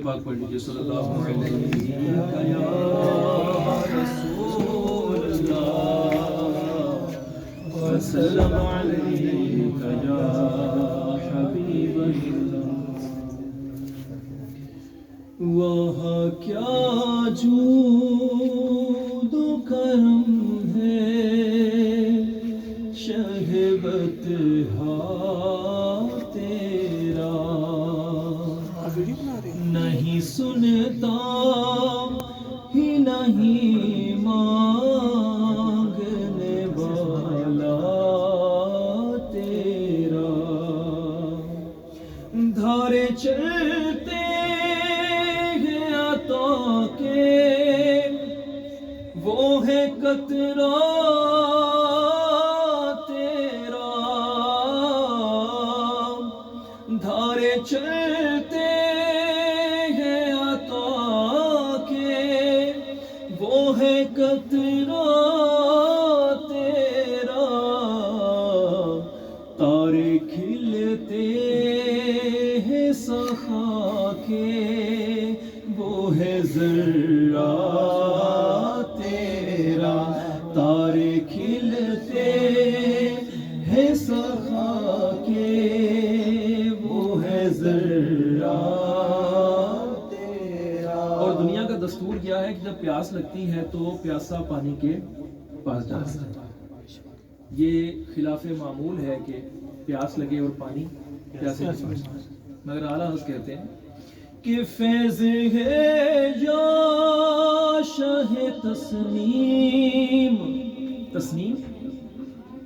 پاک پڑھ لیجیے صلی اللہ علیہ یا رسول اللہ وسلم علیک یا حبیب اللہ وہاں کیا جود و کرم ہے شہبت تیرا نہیں سنتا ہی نہیں مانگنے والا تیرا دھارے چلتے ہیں عطا کے وہ ہے قطرہ تیرا دھارے چلتے وہ ہے قطرہ تیرا تارے کھلتے ہیں سخا کے وہ ہے ذرہ تیرا تارے کھلتے ہیں سخا کے وہ ہے ذرہ. اور دنیا کا دستور کیا ہے کہ جب پیاس لگتی ہے تو پیاسا پانی کے پاس جاتا ہے. یہ خلاف معمول ہے کہ پیاس لگے اور پانی پیاسے کے پاس، مگر اعلیٰ حضرت کہتے ہیں کہ فیض ہے یا شاہ تسنیم. تسنیم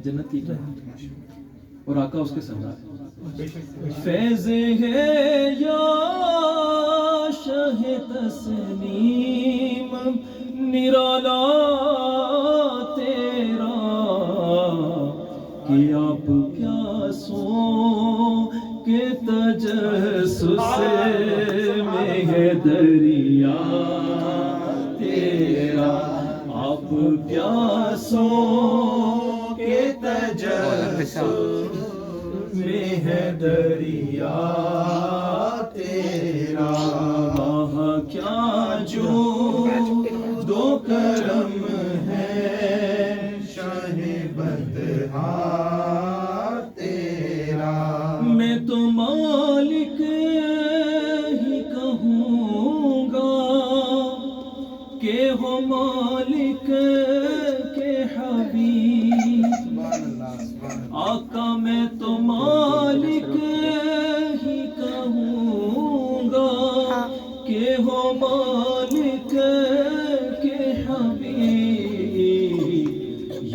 جنت کی ہے اور آقا اس کے سردار. فیض ہے یا شاہ تسنیم نرالا تیرا کہ آپ پیاسوں کے تجسس میں ہے دریا تیرا. آپ پیاسوں کے تجسس میں ہے دریا تیرا. وہاں کیا جود و کرم ہے شہبت تیرا. میں تو مالک ہی کہوں گا کہ ہو مالک کے حبیب. آقا میں تو مالک ہی کہوں گا کہ ہو مالک کے حبیب.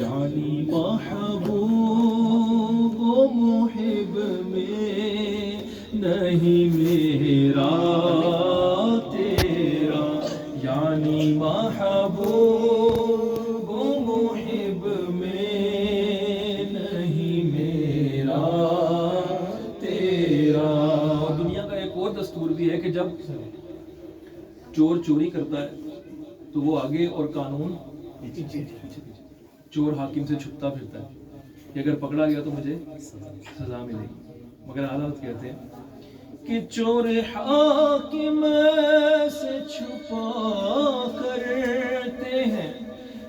یعنی محبوب و محب میں نہیں میرا تیرا. یعنی محبوب و محب میں نہیں میرا تیرا. دنیا کا ایک اور دستور بھی ہے کہ جب چور چوری کرتا ہے تو وہ آگے اور قانون چور حاکم سے چھپتا پھرتا ہے کہ اگر پکڑا گیا تو مجھے سزا ملے گی. مگر اعلیٰ حضرت کہتے ہیں کہ چور حاکم سے چھپا کرتے ہیں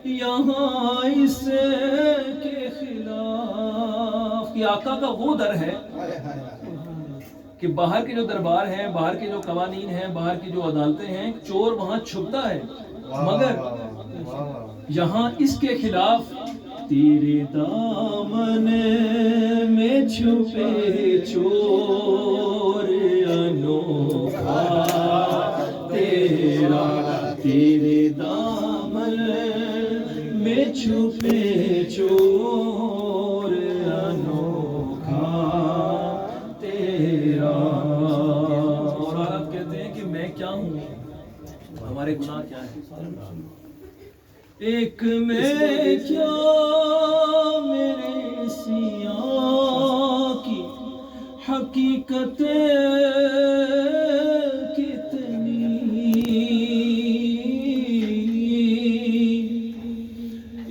یہاں اس کے خلاف. یہ آقا کا وہ در ہے کہ باہر کے جو دربار ہیں، باہر کے جو قوانین ہیں، باہر کی جو عدالتیں ہیں، چور وہاں چھپتا ہے، مگر یہاں اس کے خلاف تیرے دامن میں چھپے چور انوکھا تیرا. تیرے دامن میں چھپے چور انوکھا تیرا. اور آپ کہتے ہیں کہ میں کیا ہوں، ہمارے گناہ کیا ہیں. ایک میں کیا میرے سیاہ کی حقیقت کتنی.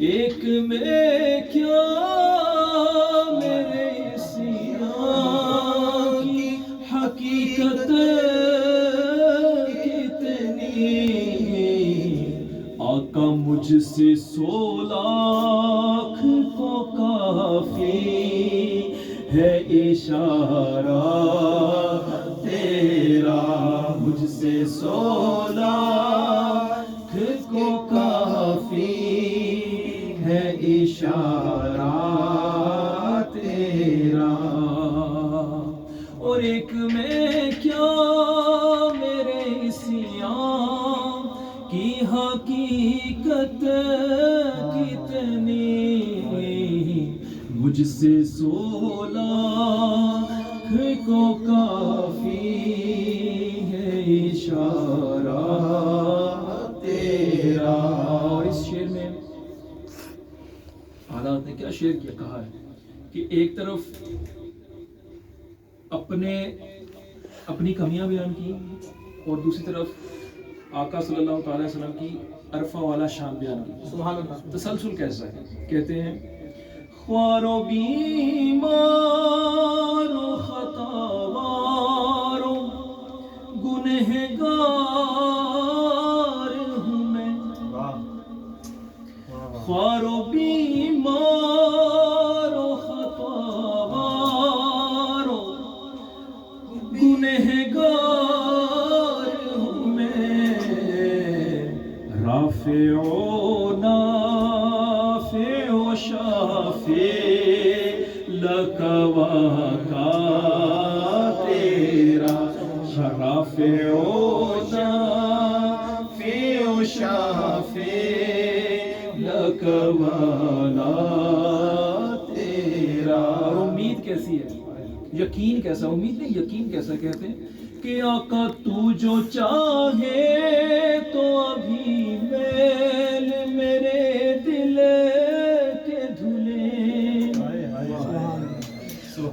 ایک میں کیا میرے سیاہ کی حقیقت مجھ سے 100 لاکھ کو کافی ہے اشارہ تیرا، مجھ سے 100 لاکھ کو کافی ہے اشارہ تیرا، اور ایک میں کیا میرے عصیان کی حقیقت کتنی، مجھ سے 100 لاکھ کو کافی ہے اشارہ تیرا۔ اور اس شعر میں حالات نے کیا شعر کیا کہا ہے کہ ایک طرف اپنی کمیاں بیان کی اور دوسری طرف آقا صلی اللہ تعالی وسلم کی عرفہ والا شان بیان کی۔ سبحان اللہ، تسلسل کیسا ہے؟ کہتے ہیں خوار و بیمار و خطاوار و گنہگار ہوں میں، خوار و بیمار و خطاوار و گنہگار ہوں میں، رافع و نافع و شافع لقوا کا تیرا، رافع و نافع و شافع لقوانا تیرا۔ اور امید کیسی ہے، یقین کیسا، امید نہیں یقین کیسا، کہتے ہیں کہ آقا تو جو چاہے تو ابھی میل میرے دل کے دھلے،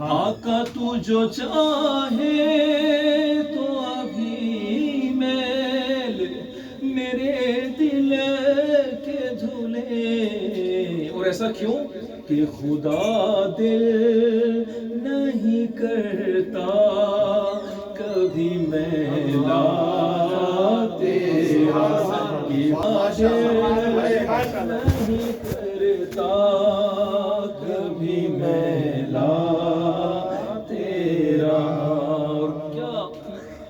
آقا تو جو چاہے تو ابھی میل میرے دل کے دھلے، اور ایسا کیوں کہ خدا دل نہیں کرتا کبھی میلا تیرا، کہ دل نہیں کرتا کبھی میلا تیرا۔ اور کیا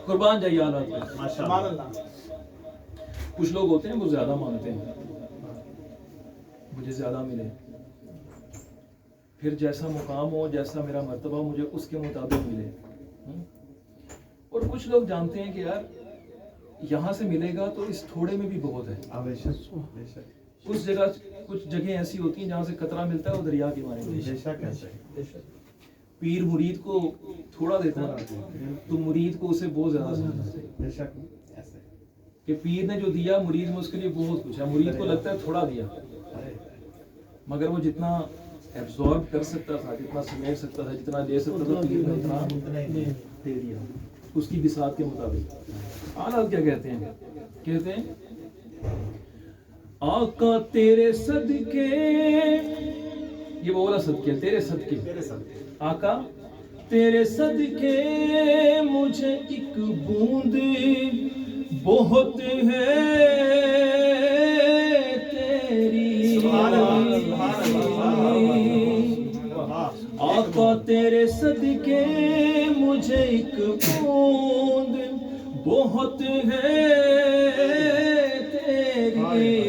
قربان جائیے حالات میں، کچھ لوگ ہوتے ہیں وہ زیادہ مانتے ہیں، مجھے زیادہ ملے، پھر جیسا مقام ہو جیسا میرا مرتبہ ہو مجھے اس کے مطابق ملے، اور کچھ لوگ جانتے ہیں کہ یار یہاں سے ملے گا تو اس تھوڑے میں بھی بہت ہے، کچھ جگہیں ایسی ہوتی ہیں جہاں سے قطرہ ملتا ہے وہ دریا کے مانے، پیر مرید کو تھوڑا دیتا ہے تو مرید کو اسے بہت زیادہ سمجھتا ہے، کہ پیر نے جو دیا مرید میں اس کے لیے بہت کچھ ہے، مرید کو لگتا ہے تھوڑا دیا، مگر وہ جتنا ایبزارب کر سکتا تھا، جتنا سمیٹ سکتا تھا، جتنا دے سکتا تھا، پیر نے اتنا دے دیا اس کی بساط کے مطابق۔ حالات کیا کہتے ہیں، کہتے ہیں آقا تیرے صدقے، یہ وہ والا صدقے، تیرے صدقے آقا تیرے صدقے مجھے ایک بوند بہت ہے تیری، آقا تیرے صدقے مجھے ایک بوند بہت ہے تیری،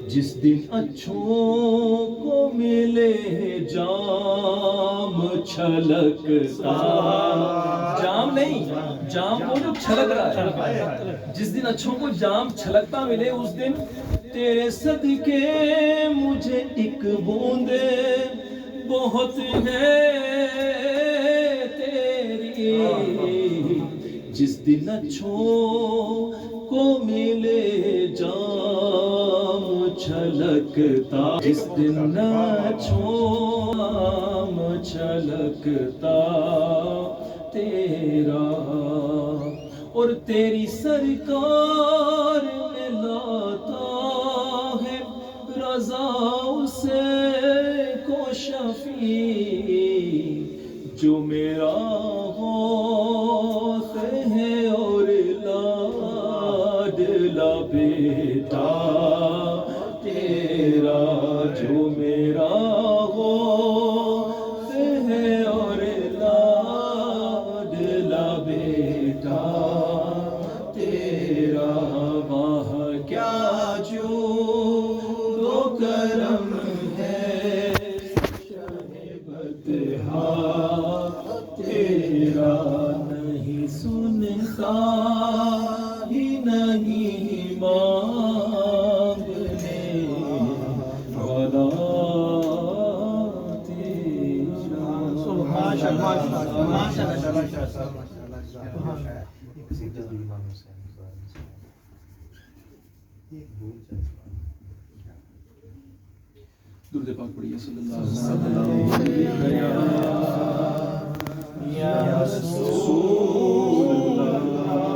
جس دن اچھوں کو ملے جام چھلکتا، جام نہیں، جام وہ جو چھلک رہا ہے، جس دن اچھوں کو جام چھلکتا ملے اس دن تیرے صدقے مجھے ایک بوند بہت ہے تیری، جس دن اچھوں کو ملے جام چھلکتا، جس دن اچھوں جام چھلکتا تیرا، اور تیری سرکار میں لاتا ہے رضا اسے کو شفیع، جو میرا غوث ہے اور لاڈلا بیٹا جو میرا غوث ہے اور لاڈلا بیٹا تیرا، واہ کیا جود و کرم ہے بدہا تیرا، نہیں سنتا ہی نہیں مانگنے والا درود پاک پڑھیے صلی اللہ علیہ وسلم یا رسول اللہ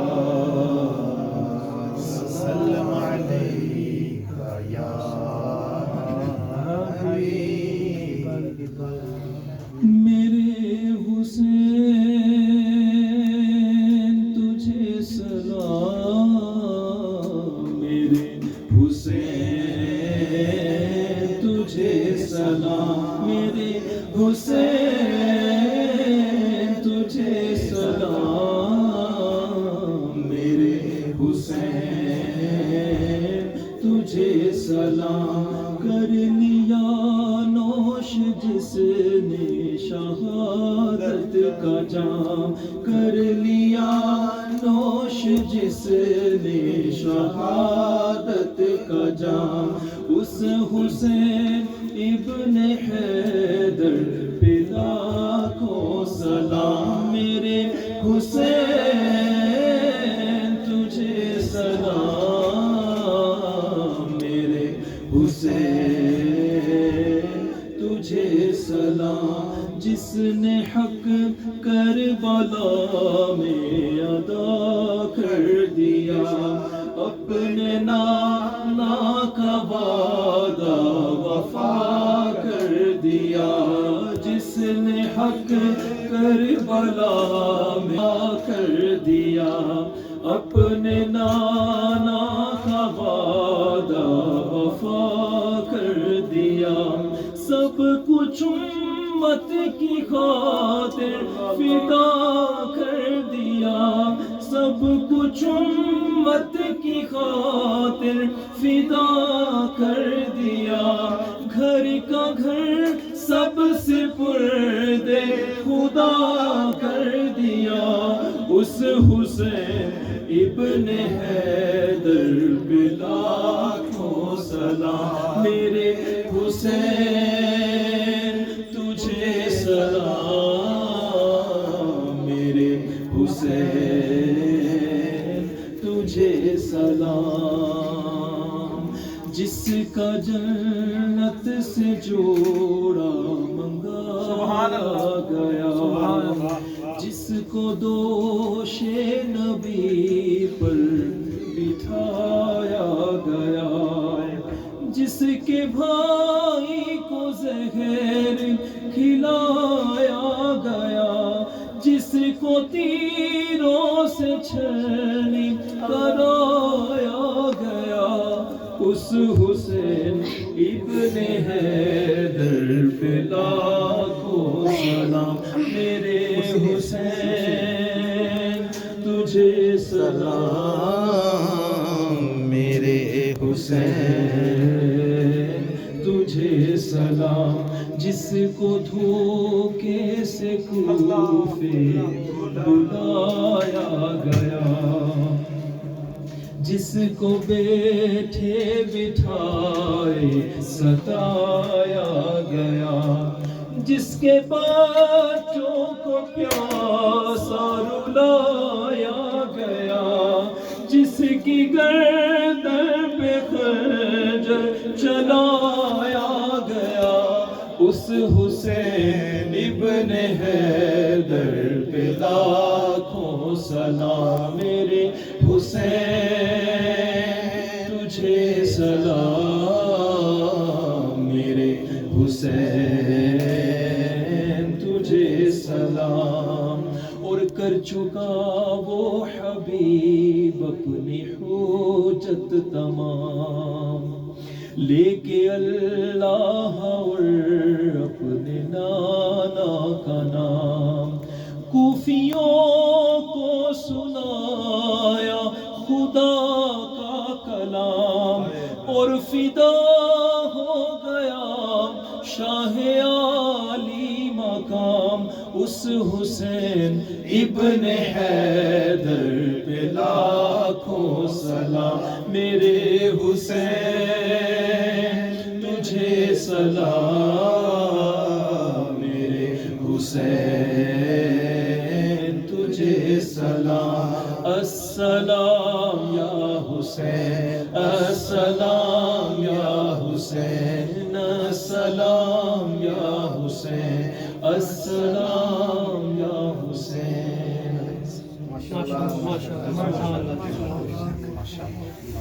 سلم علیک یا حبیب میرے حسین تجھے سلام، میرے حسین تجھے سلام، میرے حسین تجھے سلام، میرے حسین تجھے سلام، کر لیا نوش جس نے شہادت کا جام، کر لیا نوش جس نے شہادت کا جام، اس حسین ابن حیدر پہ لاکھوں سلام، میرے حسین تجھے سلام، میرے حسین تجھے سلام، جس نے حق کربلا میں ادا کر دیا، اپنے نانا کا وعدہ وفا کر دیا، جس نے حق کربلا میں کر دیا، اپنے نانا کا وعدہ وفا کر دیا، سب کچھ امت کی خاطر فدا کر دیا، سب کچھ امت کی خاطر فدا کر دیا، گھر کا گھر سب سے پردے خدا کر دیا، اس حسین ابن حیدر پہ لاکھوں سلام، میرے حسین تجھے سلام، میرے حسین تجھے سلام، جس کا جنت سے جوڑا منگایا گیا، جس کو دوش نبی پر بٹھایا گیا، جس کے بھائی کو زہر کھلایا گیا، جس کو تیروں سے چھلنی کرایا گیا، اس حسین ابن حیدر پہ لاکھوں سلام، میرے حسین تجھے سلام، میرے حسین تجھے سلام، جس کو دھوکے سے کوفے بلایا گیا، جس کو بیٹھے بٹھائے ستایا گیا، جس کے بچوں کو پیاسا رلایا گیا، جس کی گردن پہ خنجر چلایا گیا، اس حسین ابن حیدر پہ لاکھوں سلام، میرے حسین تجھے سلام، میرے حسین تجھے سلام، اور کر چکا وہ حبیب اپنی حجت تمام، لے کے اللہ خدا کا کلام اور فدا ہو گیا شاہ عالی مقام اس حسین ابن حیدر پہ لاکھوں سلام میرے حسین تجھے سلام میرے حسین تجھے سلام السلام یا حسین السلام یا حسین السلام یا حسین السلام یا حسین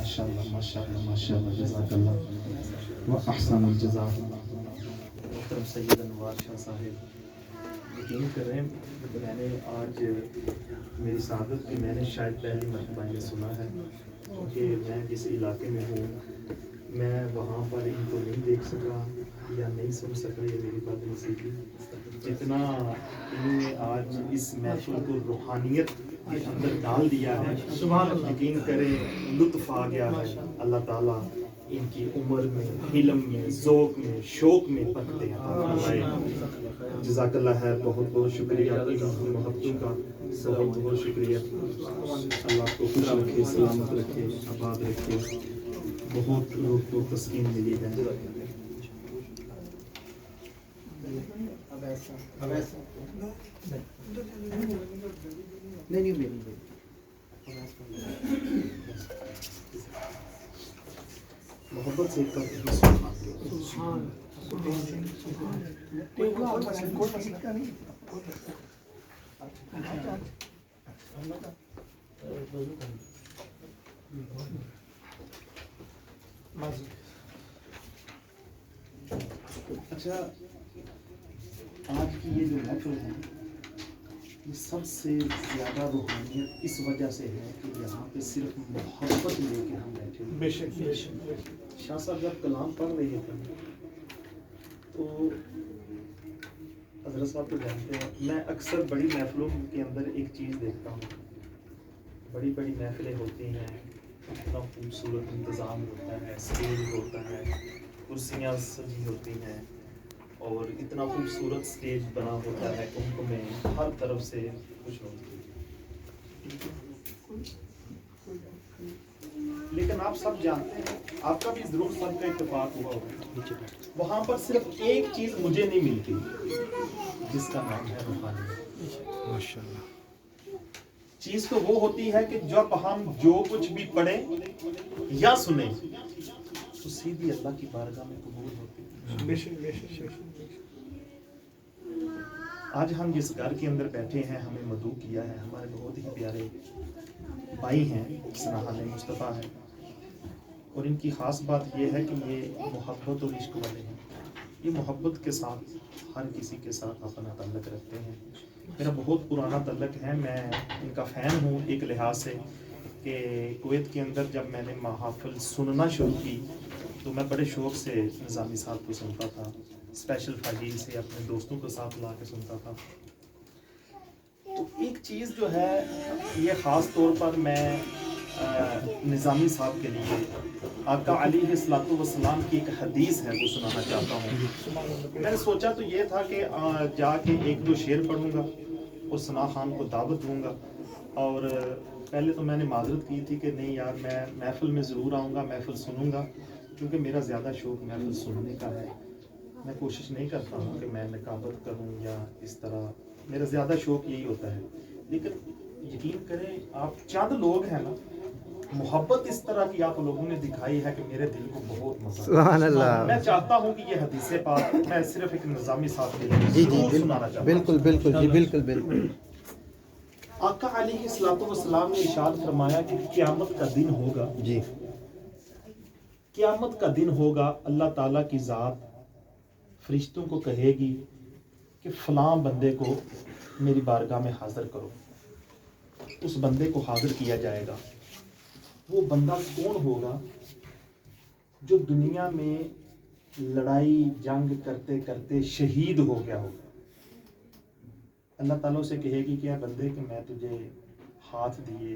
ماشاءاللہ جزاک اللہ و احسن الجزاء. محترم سید انوار شاہ صاحب، یقین کریں میں نے آج میری سعادت کی میں نے شاید پہلی مرتبہ یہ سنا ہے کہ میں جس علاقے میں ہوں میں وہاں پر ان کو نہیں دیکھ سکا یا نہیں سن سکا، یہ میری بات نصیبی جتنا انہوں نے آج اس محفل کو روحانیت کے اندر ڈال دیا ہے، یقین کریں لطف آ گیا ہے. اللہ تعالیٰ ان کی عمر میں، علم میں، ذوق میں، شوق میں برکتیں عطا فرمائے. جزاک اللہ ہے. بہت بہت شکریہ آپ کی محبتوں کا، بہت بہت شکریہ. اللہ آپ کو خوش رکھے، سلامت رکھے، آباد رکھے. بہت روح کو تسکین ملی ہے. محبت سے ایک اچھا، آج کی یہ جو محفل ہے یہ سب سے زیادہ روحانیت اس وجہ سے ہے کہ یہاں پہ صرف محبت لے کے ہم بیٹھے ہیں. بے شک شاہ صاحب جب کلام پڑھ رہے تھے تو حضرت صاحب تو جانتے ہیں میں اکثر بڑی محفلوں کے اندر ایک چیز دیکھتا ہوں. بڑی بڑی محفلیں ہوتی ہیں، اتنا خوبصورت انتظام ہوتا ہے، اسٹیج ہوتا ہے، کرسیاں سجی ہوتی ہیں اور اتنا خوبصورت سٹیج بنا ہوتا ہے، ان میں ہر طرف سے خوش ہوتی ہے. لیکن آپ سب جانتے ہیں، آپ کا بھی ضرور سب کا اتفاق ہوا ہوگا، وہاں پر صرف ایک چیز مجھے نہیں ملتی جس کا نام ہے روحانیت. ماشاءاللہ. چیز تو وہ ہوتی ہے کہ جب ہم جو کچھ بھی پڑھیں یا سنیں تو سیدھی اللہ کی بارگاہ میں قبول ہوتی ہے. آج ہم جس گھر کے اندر بیٹھے ہیں، ہمیں مدعو کیا ہے، ہمارے بہت ہی پیارے بھائی ہیں، سناحان مصطفیٰ ہے، اور ان کی خاص بات یہ ہے کہ یہ محبت اور عشق والے ہیں. یہ محبت کے ساتھ ہر کسی کے ساتھ اپنا تعلق رکھتے ہیں. میرا بہت پرانا تعلق ہے، میں ان کا فین ہوں ایک لحاظ سے کہ کویت کے اندر جب میں نے محافل سننا شروع کی تو میں بڑے شوق سے نظامی صاحب کو سنتا تھا، اسپیشل فاجیل سے اپنے دوستوں کو ساتھ لا کے سنتا تھا. تو ایک چیز جو ہے یہ خاص طور پر میں نظامی صاحب کے لیے آقا علیہ الصلوۃ والسلام کی ایک حدیث ہے وہ سنانا چاہتا ہوں. میں نے سوچا تو یہ تھا کہ جا کے ایک دو شعر پڑھوں گا اور ثنا خان کو دعوت دوں گا. اور پہلے تو میں نے معذرت کی تھی کہ نہیں یار میں محفل میں ضرور آؤں گا، محفل سنوں گا، کیونکہ میرا زیادہ شوق محفل سننے کا ہے. میں کوشش نہیں کرتا ہوں کہ میں نقابت کروں یا اس طرح، میرا زیادہ شوق یہی ہوتا ہے. لیکن یقین کریں آپ چند لوگ ہیں نا، محبت اس طرح کی آپ لوگوں نے دکھائی ہے کہ میرے دل کو بہت مزہ. سبحان اللہ. میں چاہتا ہوں کہ یہ حدیث پاک میں صرف ایک نظامی صاحب کے لیے سنانا چاہتا ہوں. بالکل بالکل جی، بالکل بالکل. آقا علیہ الصلوۃ والسلام نے ارشاد فرمایا کہ قیامت کا دن ہوگا جی، قیامت کا دن ہوگا، اللہ تعالیٰ کی ذات فرشتوں کو کہے گی کہ فلاں بندے کو میری بارگاہ میں حاضر کرو. اس بندے کو حاضر کیا جائے گا. وہ بندہ کون ہوگا؟ جو دنیا میں لڑائی جنگ کرتے کرتے شہید ہو گیا ہوگا. اللہ تعالیٰ سے کہے گی کہ اے بندے کہ میں تجھے ہاتھ دیے،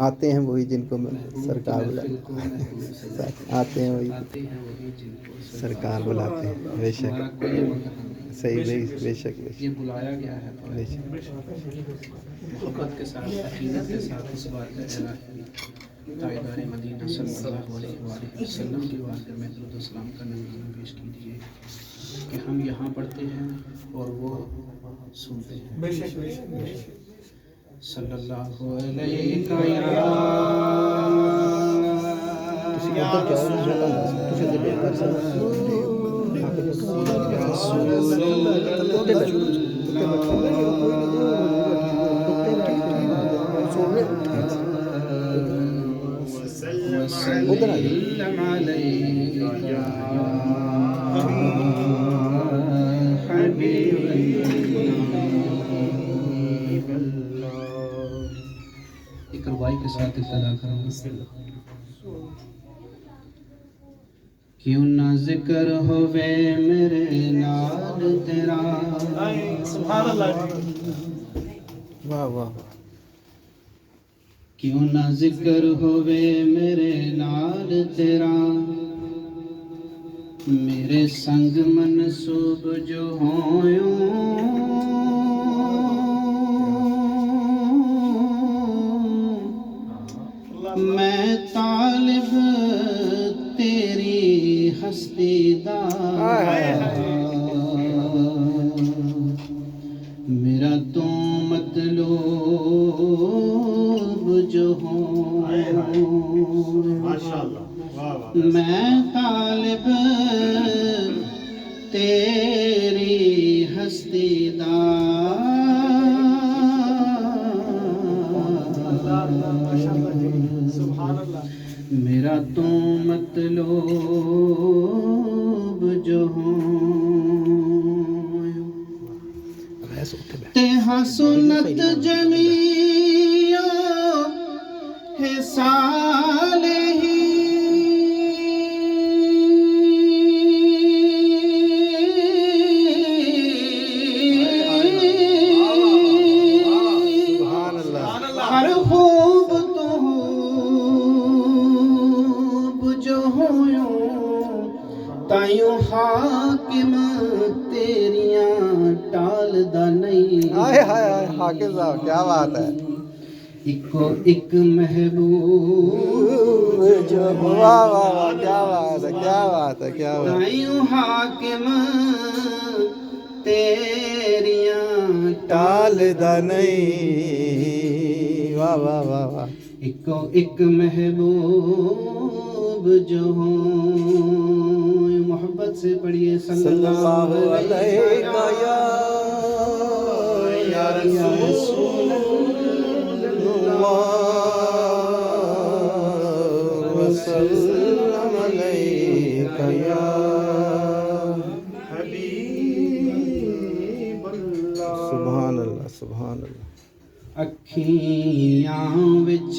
آتے ہیں وہی جن کو سرکار محفل کو آتے ہیں وہی آتے ہیں وہی جن کو سرکار بلاتے ہیں. بے شک ہمارا کوئی مقام نہیں. صحیح. بے شک یہ بلایا گیا ہے تو بے شک. محبت کے ساتھ عقیدت کے ساتھ اس بات کا اعلان ہے تاجدار مدینہ صلی اللہ علیہ وآلہ وسلم کی بارگاہ میں درود و سلام کا نذرانہ پیش کیجیے کہ ہم یہاں پڑھتے ہیں اور وہ سنتے ہیں. صلی اللہ علیہ وسلم علیک یا حبیب اللہ. ایک ربائی کے ساتھ ابتدا کروں گا. کیوں نہ ذکر ہوئے میرے نال تیرا. سبحان اللہ. واہ واہ. کیوں نہ ذکر ہوئے میرے نال تیرا. میرے سنگ منسوب جو ہویوں میں طالب تیری ہستی دا. میرا تو مطلوب جو ہوں میں طالب تیری ہستی دا. میرا تو مطلوب جو ہوں تہا سنت جمیع ہے صالحی. ہر خوب تو جو ہویوں تائیوں حاکم تیریاں ٹال دا نہیں. حاکم صاحب کیا بات ہے. اکو ایک محبوب جو واہ واہ واہ. کیا بات ہے. کیا بات ہے. کیا بات ہے. تائیوں حاکم تیریاں ٹال دا نہیں. واہ واہ واہ واہ. اکو ایک محبوب جو ہوں. محبت سے پڑھیے صلی اللہ علیہ یا رسول اللہ وسلم علیک یا حبیب اللہ. سبحان اللہ. سبحان اللہ. اکھیاں وچ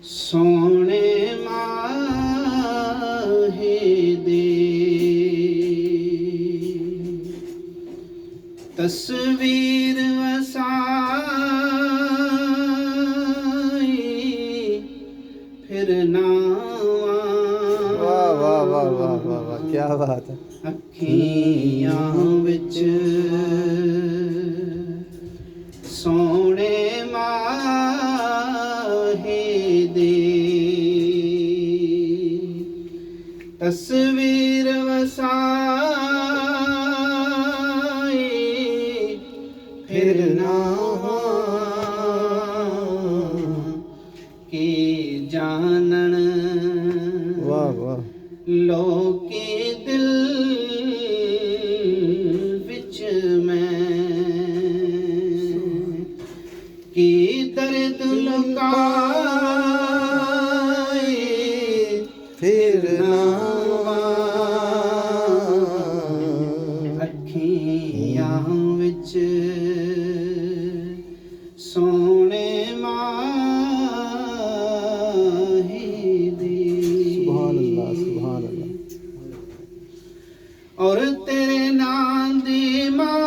سونے ماہی دے تصویر وسائی پھر ناواں. واہ واہ واہ واہ واہ. کیا بات ہے. اکھیاں وچ سونے ماہی دے تصویر وسائی پھر ناواں کی جانن. واہ واہ. لوکی دل وچ میں کی درد لکائی پھر ناواں. اکھیاں وچ سونے ماہی دی. سبحان اللہ. سبحان اللہ. اور تیرے نام دی ماں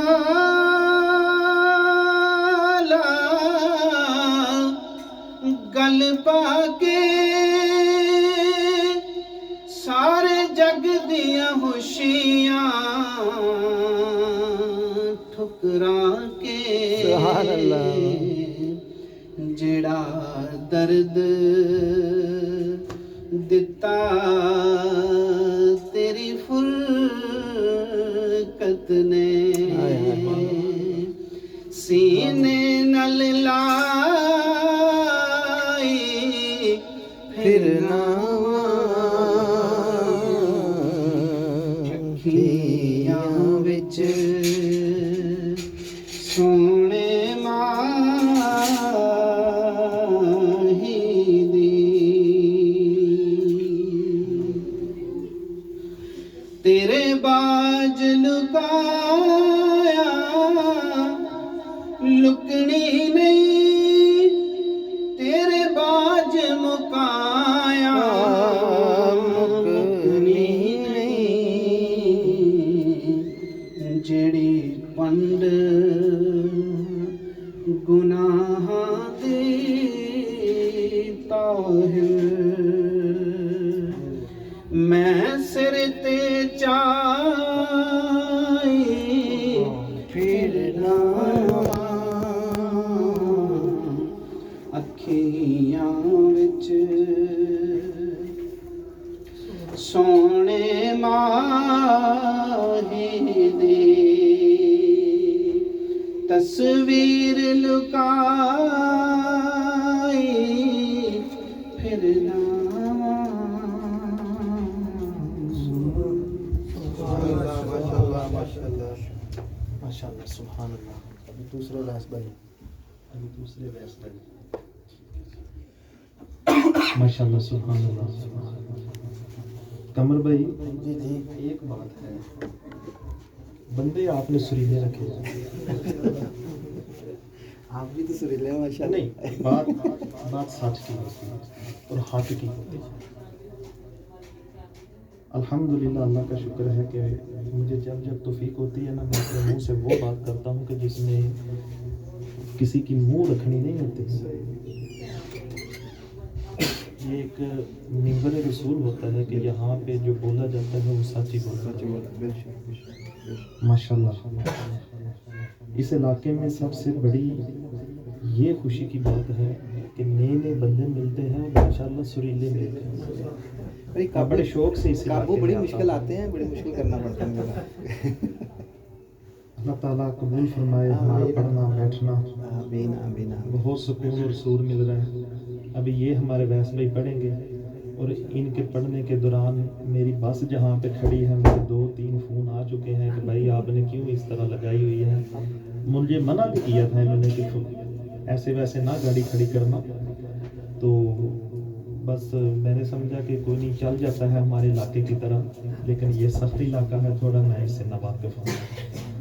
ٹھکرا کے سبحان اللہ جڑا درد دتا تیری فرقت نے سینے نل لائی پھر نہ اکھیاں وچ سونے ماہی دی تیرے باج لکایا لکنی نہیں تیرے باج مکایا مکنی نہیں جڑی پنڈ گناہ دی طاہر میں سر تے چائی پھر نہ اکھیاں وچ سونے ماہی دی تصویر لکائی پھر نہ ماشاءاللہ سبحان اللہ. ابھی دوسرے ویس بھائی ماشاءاللہ سبحان اللہ. قمر بھائی جی جی ایک بات ہے بندے آپ نے سریلے رکھے ہیں. آپ بھی تو سریلے ہیں ماشاء نہیں بات سچ کی ہوتی ہے اور حق کی ہوتی ہے. الحمدللہ اللہ کا شکر ہے کہ مجھے جب توفیق ہوتی ہے نا میں اپنے منہ سے وہ بات کرتا ہوں کہ جس میں کسی کی منہ رکھنی نہیں ہوتی. یہ ایک منبر رسول ہوتا ہے کہ یہاں پہ جو بولا جاتا ہے وہ سچ ہی بولا جاتا ہے. ماشاءاللہ اس علاقے میں سب سے بڑی یہ خوشی کی بات ہے کہ نئے بندے ملتے ہیں اور ماشاءاللہ سریلے ملتے ہیں. بڑے شوق سے اس قابو علاقے بڑی میں مشکل آتے ہیں بڑی مشکل کرنا پڑتا ہے اللہ تعالیٰ قبول فرمائے ہمارا پڑھنا بیٹھنا. آمین آمین آمین. بہت سکون اور سور مل رہا ہے. ابھی یہ ہمارے ویس بھائی پڑھیں گے اور ان کے پڑھنے کے دوران میری بس جہاں پہ کھڑی ہے مجھے 2-3 فون آ چکے ہیں کہ بھائی آپ نے کیوں اس طرح لگائی ہوئی ہے. مجھے منع بھی کیا تھا انہوں نے کہ ایسے ویسے نہ گاڑی کھڑی کرنا. تو بس میں نے سمجھا کہ کوئی نہیں چل جاتا ہے ہمارے علاقے کی طرح لیکن یہ سخت علاقہ ہے تھوڑا میں اس سے ناواقف ہوں.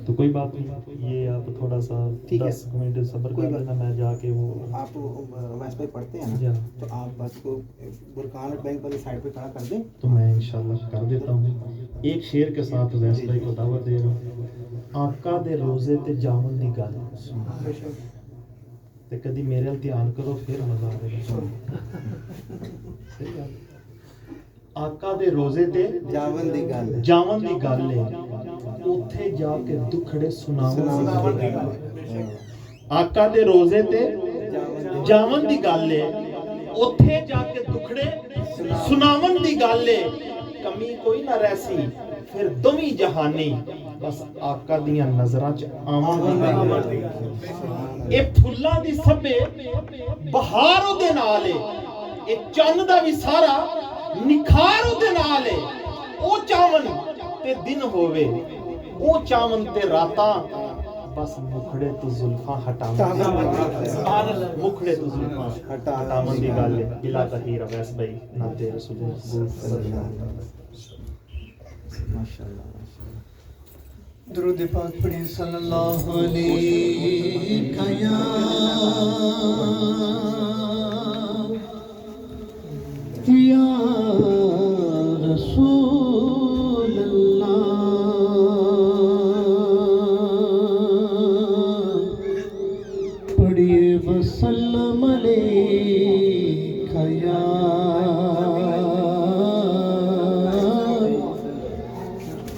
تو کوئی بات نہیں یہ آپ تھوڑا سا 10 منٹ صبر کر لینا میں جا کے وہ آپ ویس بھائی پڑھتے ہیں نا تو آپ بس کو برکان بینک والی سائڈ پہ کھڑا کر دیں تو میں انشاءاللہ کر دیتا ہوں. ایک شعر کے ساتھ ویس بھائی کو دعوت دے رہا ہوں. آقا دے روزے تے جامن دی گل تے کدی میرے ال دھیان کرو پھر مزہ آئے گا. آقا دے روزے تے جاون دی گل ہے اوتھے جا کے دکھڑے سناون دی گل ہے. آقا دے روزے تے جاون دی گل ہے اوتھے جا کے دکھڑے سناون دی گل ہے. کمی کوئی نہ رہسی پھر دوویں جہانی بس آقا دیاں نظراں چ آون دی گل ہے. اے پھلاں دی سبے بہار او دے نال ہے. اے چن دا بھی سارا نکھار او دے نال ہے. او چاون تے دن ہووے او چاون تے راتاں بس مکھڑے تو زلفاں ہٹاون مکھڑے تو زلفاں ہٹاون دی گل ہے. بلا تحیر ویس بھائی ناتے رسول قبول ماشاءاللہ. درود پاک پڑھیں صلی اللہ علیہ یا رسول اللہ. پڑھیے وسلم علیک یا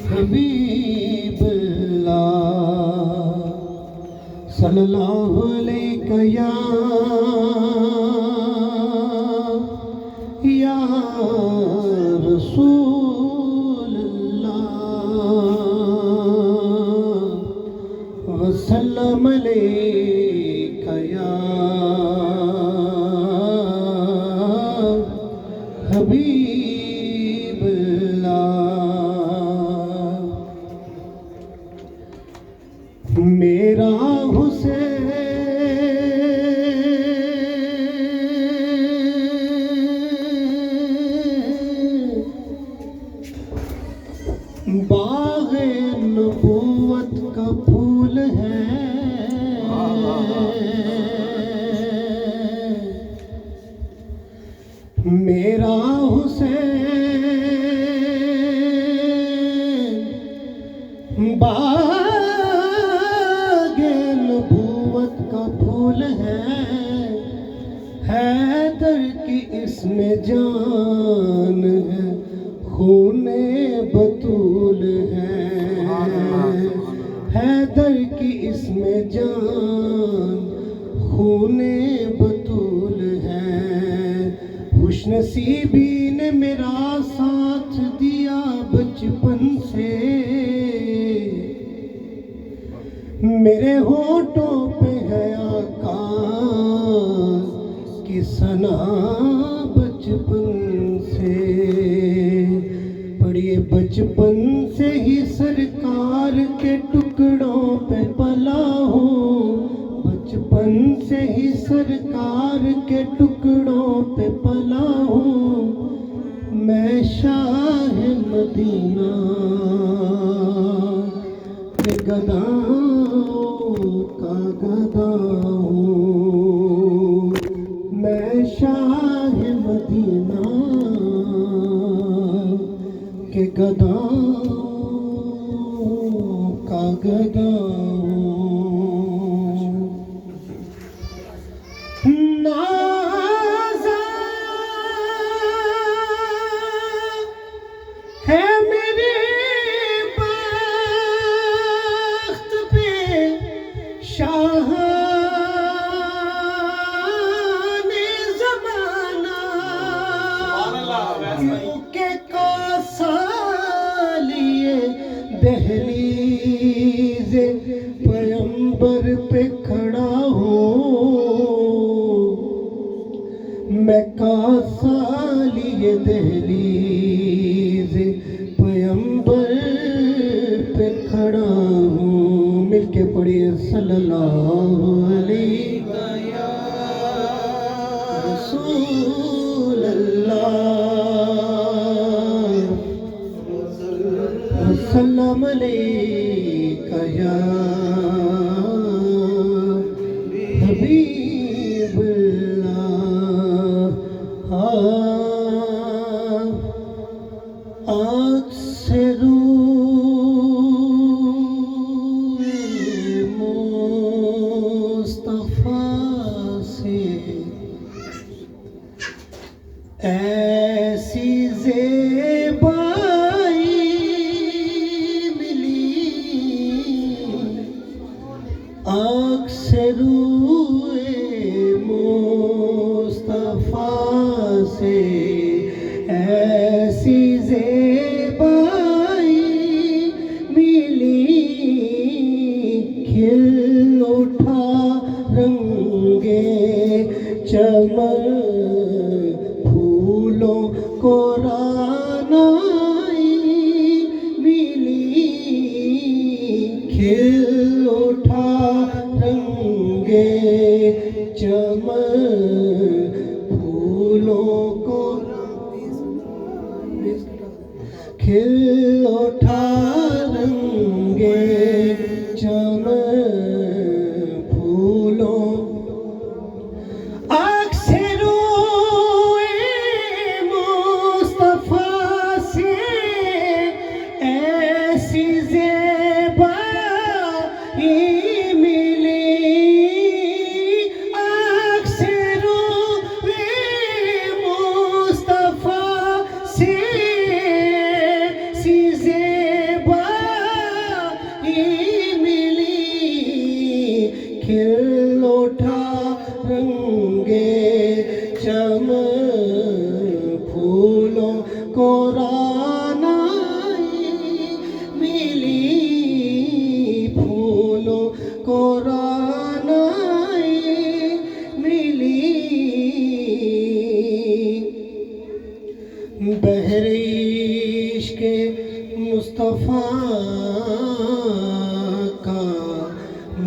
حبیب اللہ. صلی اللہ علیہ یا رسول اللہ وسلم علیہ یا حبیب اللہ میرا حسین باغ نبوت کا پھول ہے میرا حسین باغ نبوت کا پھول ہے حیدر کی اس میں جان ہے خون بطول ہے حیدر کی اس میں جان خون بطول ہے خوش نصیبی نے میرا ساتھ دیا بچپن سے میرے ہونٹوں پہ ہے آقا کی ثنا بچپن سے پڑھیے بچپن سے ہی سرکار کے ٹکڑوں پہ پلا ہوں بچپن سے ہی سرکار کے ٹکڑوں پہ پلا ہوں میں شاہ مدینہ کے گداؤں کا گدا ہوں میں شاہ مدینہ کے گداؤں کا گدا ہوں نازا ہے میرے بخت پہ شاہان زمانہ کے کاسالیے دہلیز پیمبر پہ کھڑا ہوں میں کاسالیے دہلیز پیمبر پہ کھڑا ہوں مل کے پڑھیے صلی اللہ علیہ یا رسول اللہ وسلم علیہ یا حبیب اللہ آج سے روئے مصطفیٰ سے ایسی زیبائی ملی آنکھ سے روئے مصطفیٰ سے ایسی زیبائی ملی کھل اٹھا رنگے چمن پھولوں کو رانائی ملی کھل اٹھا رنگے چمن پھولوں کو کھل اٹھا رنگے چمن پھولوں آنکھ سے روئے مصطفیٰ سے ایسی زیبائی ملی آنکھ سے روئے مصطفیٰ سے ایسی زیبائی ملی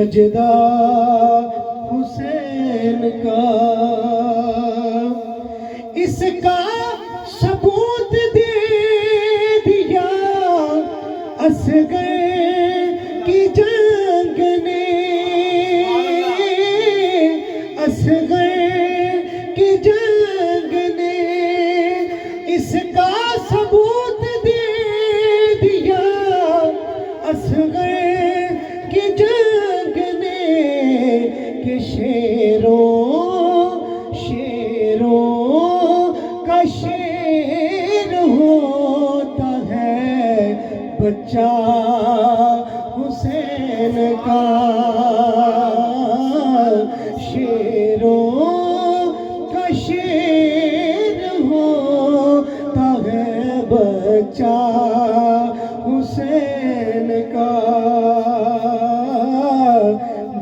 سجدہ حسین کا، اس کا ثبوت دے دیا اصغر کی جنگ نے، اصغر کی جنگ نے اس کا ثبوت دے دیا اصغر کی جنگ نے، کہ شیروں کا شیر ہوتا ہے بچہ حسین کا، شیروں کا شیر ہوتا ہے بچہ حسین کا،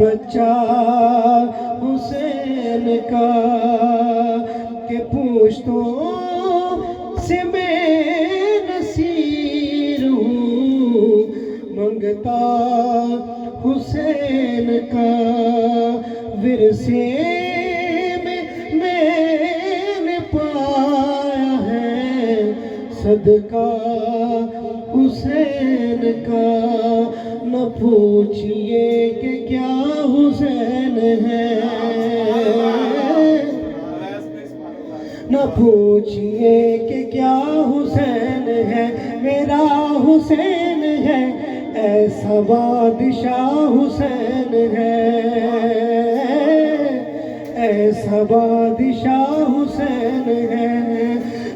بچہ حسین کا، کہ پوچھتوں سے میں نصیر ہوں، منگتا حسین کا، ورثے میں نے پایا ہے صدقہ حسین کا، نہ پوچھئے کہ کیا حسین ہے، نہ پوچھئے کہ کیا حسین ہے، میرا حسین ہے ایسا بادشاہ حسین ہے، ایسا بادشاہ حسین ہے،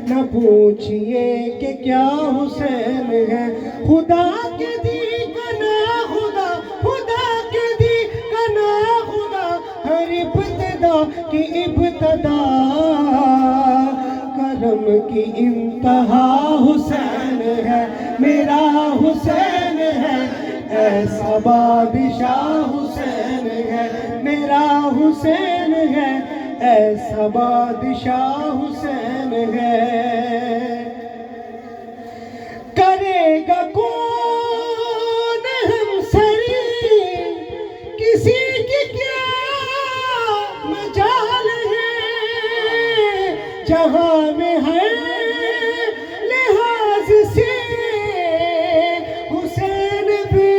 نہ پوچھئے کہ کیا حسین ہے، خدا کے دی کنا خدا، خدا کے دی کنا خدا، ہر ابتدا کی ابتدا، کرم کی انتہا حسین ہے، میرا حسین ہے ایسا بادشاہ حسین ہے، میرا حسین ہے ایسا بادشاہ حسین ہے، کرے گا کون ہم سری کسی کی کیا مجال ہے، جہاں میں ہے لحاظ سے حسین بے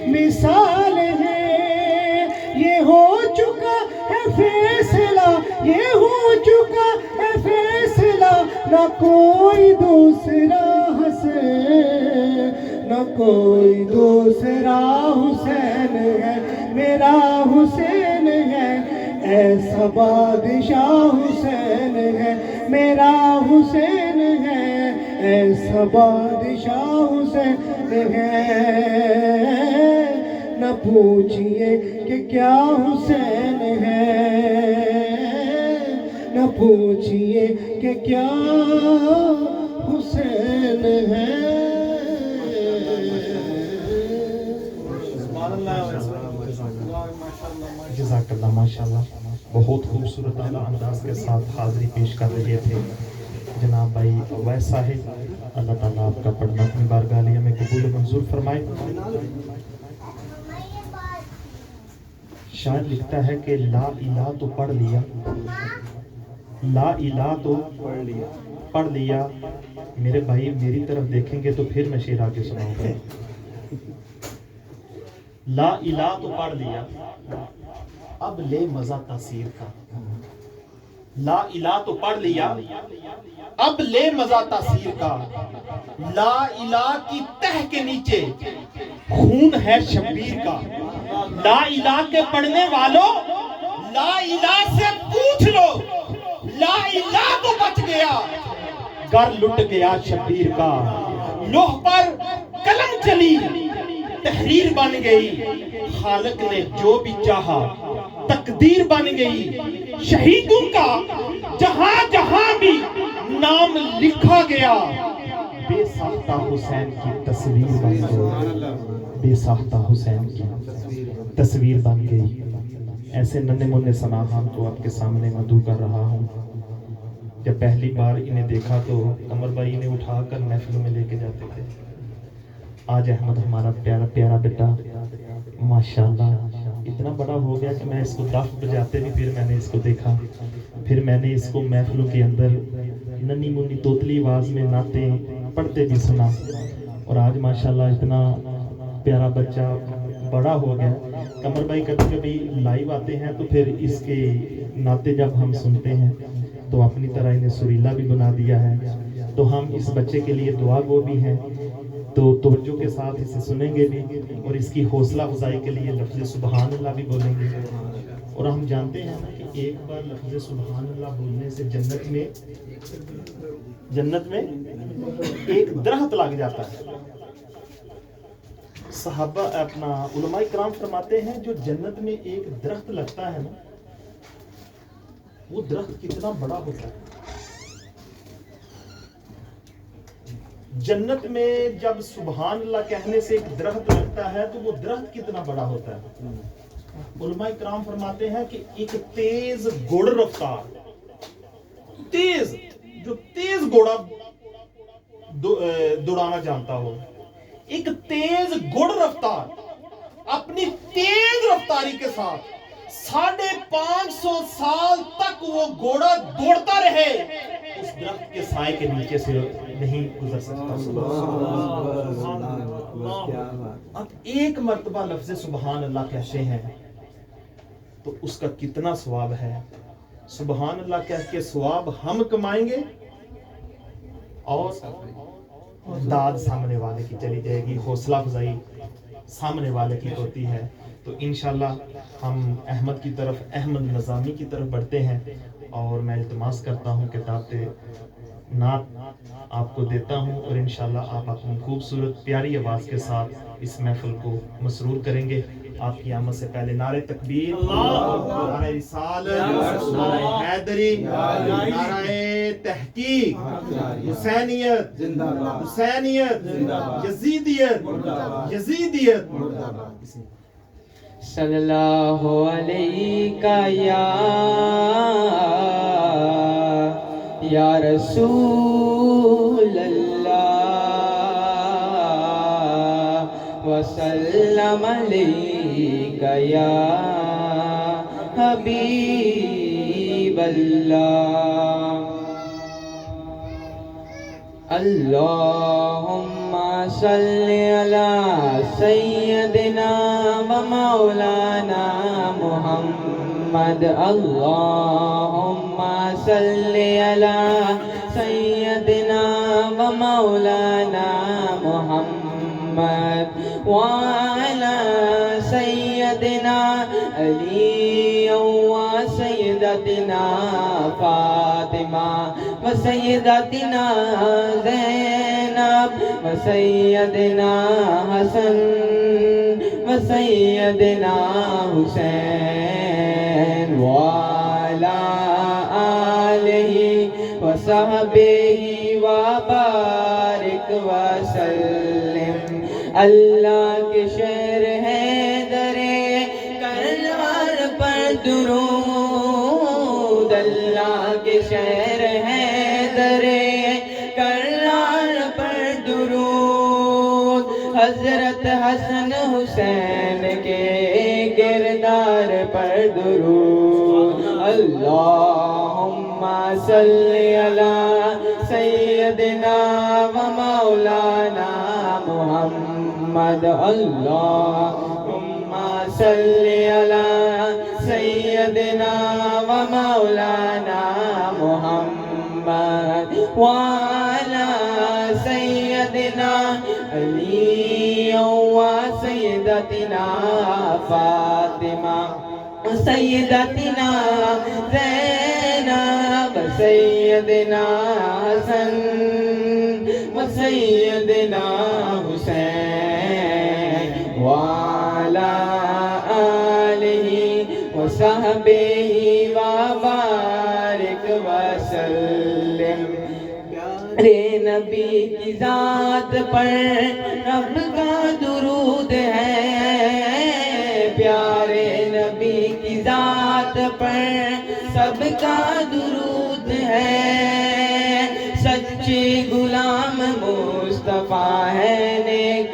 مثال ہے، یہ ہو چکا ہے فیصلہ، یہ ہو چکا ہے فیصلہ، نہ کوئی دوسرا حسین، نہ کوئی دوسرا حسین ہے، میرا حسین ہے ایسا بادشاہ حسین ہے، میرا حسین ہے ایسا بادشاہ حسین ہے، نہ پوچھئے کہ کیا حسین ہے، نہ پوچھئے کہ کیا حسین ہے۔ جزاک اللہ، ماشاءاللہ بہت خوبصورت انداز کے ساتھ حاضری پیش کر رہے تھے جناب بھائی اویس صاحب، اللہ تعالیٰ آپ کا پڑھنا اپنی بارگاہ عالیہ میں قبول منظور فرمائے۔ شاعر لکھتا ہے کہ لا الہ تو پڑھ لیا، لا الہ تو پڑھ لیا، میرے بھائی میری طرف دیکھیں گے تو پھر میں شعر آگے سناؤں گا۔ لا الہ تو پڑھ لیا، اب لے مزہ تاثیر کا، لا الہ تو پڑھ لیا، اب لے مزہ تاثیر کا، لا الہ کی تہ کے نیچے خون ہے شبیر کا، لا الہ کے پڑھنے والوں لا الہ سے پوچھ لو، لا الہ تو بچ گیا گر لٹ گیا شبیر کا، لوح پر قلم چلی تحریر بن گئی، خالق نے جو بھی چاہا تقدیر بن گئی، شہیدوں کا جہاں جہاں بھی نام لکھا گیا، بے ساختہ حسین کی تصویر بن گئی، بے ساختہ حسین کی تصویر بن گئی۔ ایسے ننھے منھے سناہان کو آپ کے سامنے مدعو کر رہا ہوں۔ جب پہلی بار انہیں دیکھا تو قمر بھائی نے اٹھا کر محفل میں لے کے جاتے تھے، آج احمد ہمارا پیارا پیارا بیٹا ماشاءاللہ اتنا بڑا ہو گیا کہ میں اس کو دف بجاتے بھی پھر میں نے اس کو دیکھا، پھر میں نے اس کو محفلوں کے اندر ننی منی توتلی آواز میں نعتیں پڑھتے بھی سنا، اور آج ماشاءاللہ اتنا پیارا بچہ بڑا ہو گیا۔ قمر بھائی کبھی کبھی لائیو آتے ہیں تو پھر اس کے نعتیں جب ہم سنتے ہیں تو اپنی طرح انہیں سریلا بھی بنا دیا ہے، تو ہم اس بچے کے لیے دعا گو بھی ہیں، تو توجہ کے ساتھ اسے سنیں گے بھی، اور اس کی حوصلہ افزائی کے لیے لفظ سبحان اللہ بھی بولیں گے۔ اور ہم جانتے ہیں نا کہ ایک بار لفظ سبحان اللہ بولنے سے جنت میں ایک درخت لگ جاتا ہے۔ صحابہ اپنا علماء کرام فرماتے ہیں جو جنت میں ایک درخت لگتا ہے نا، وہ درخت کتنا بڑا ہوتا ہے۔ جنت میں جب سبحان اللہ کہنے سے ایک درخت لگتا ہے تو وہ درخت کتنا بڑا ہوتا ہے۔ علماء کرام فرماتے ہیں کہ ایک تیز گھوڑ رفتار، تیز گھوڑا دوڑانا جانتا ہو، ایک تیز گھوڑ رفتار اپنی تیز رفتاری کے ساتھ 550 سال تک وہ گھوڑا دوڑتا رہے، اس درخت کے سائے کے نیچے سے نہیں گزر سکتا۔ اب ایک مرتبہ لفظ سبحان اللہ کہتے ہیں تو اس کا کتنا ثواب ہے۔ سبحان اللہ کہہ کے ثواب ہم کمائیں گے اور داد سامنے والے کی چلی جائے گی، حوصلہ افزائی سامنے والے کی ہوتی ہے۔ تو انشاءاللہ ہم احمد کی طرف، احمد نظامی کی طرف بڑھتے ہیں، اور میں التماس کرتا ہوں کہ نعت آپ کو دیتا ہوں، اور انشاءاللہ آپ اپنی خوبصورت پیاری آواز کے ساتھ اس محفل کو مسرور کریں گے۔ آپ کی آمد سے پہلے نعرہ تکبیر، نعرہ رسالت، نعرہ حیدری، نعرہ تحقیق، حسینیت، حسینیت، یزیدیت۔ صلی اللہ علیہ یا رسول اللہ وسلم علیک یا حبیب اللہ۔ اللہم صلی علی سیدنا و مولانا محمد، اللہم صلی علی سیدنا و مولانا محمد وعلی سیدنا علی و سیدتنا فاطمہ و سیدتنا زینب و سیدنا حسن و سیدنا حسین وعلی آلہ و صحبہ وبارک وسلم۔ اللہ کے شہر حیدر کرار پر درود، اللہ کے شہر حیدر کرار پر درود، حضرت حسن حسین کے کردار پر درود۔ اللہم صلی علی سیدنا و مولانا محمد، اللہم صلی علی سیدنا و مولانا محمد وعلی سیدنا علی و سیدتنا فاطمہ و سیدتنا زینب و سیدنا حسن و سیدنا حسین وعلی آلہ و صحبہ وبارک وسلم۔ پیارے نبی کی ذات پر رب کا درود ہے، پیارے نبی کی ذات پر سب کا درود ہے، سچے غلام مصطفیٰ ہے نیک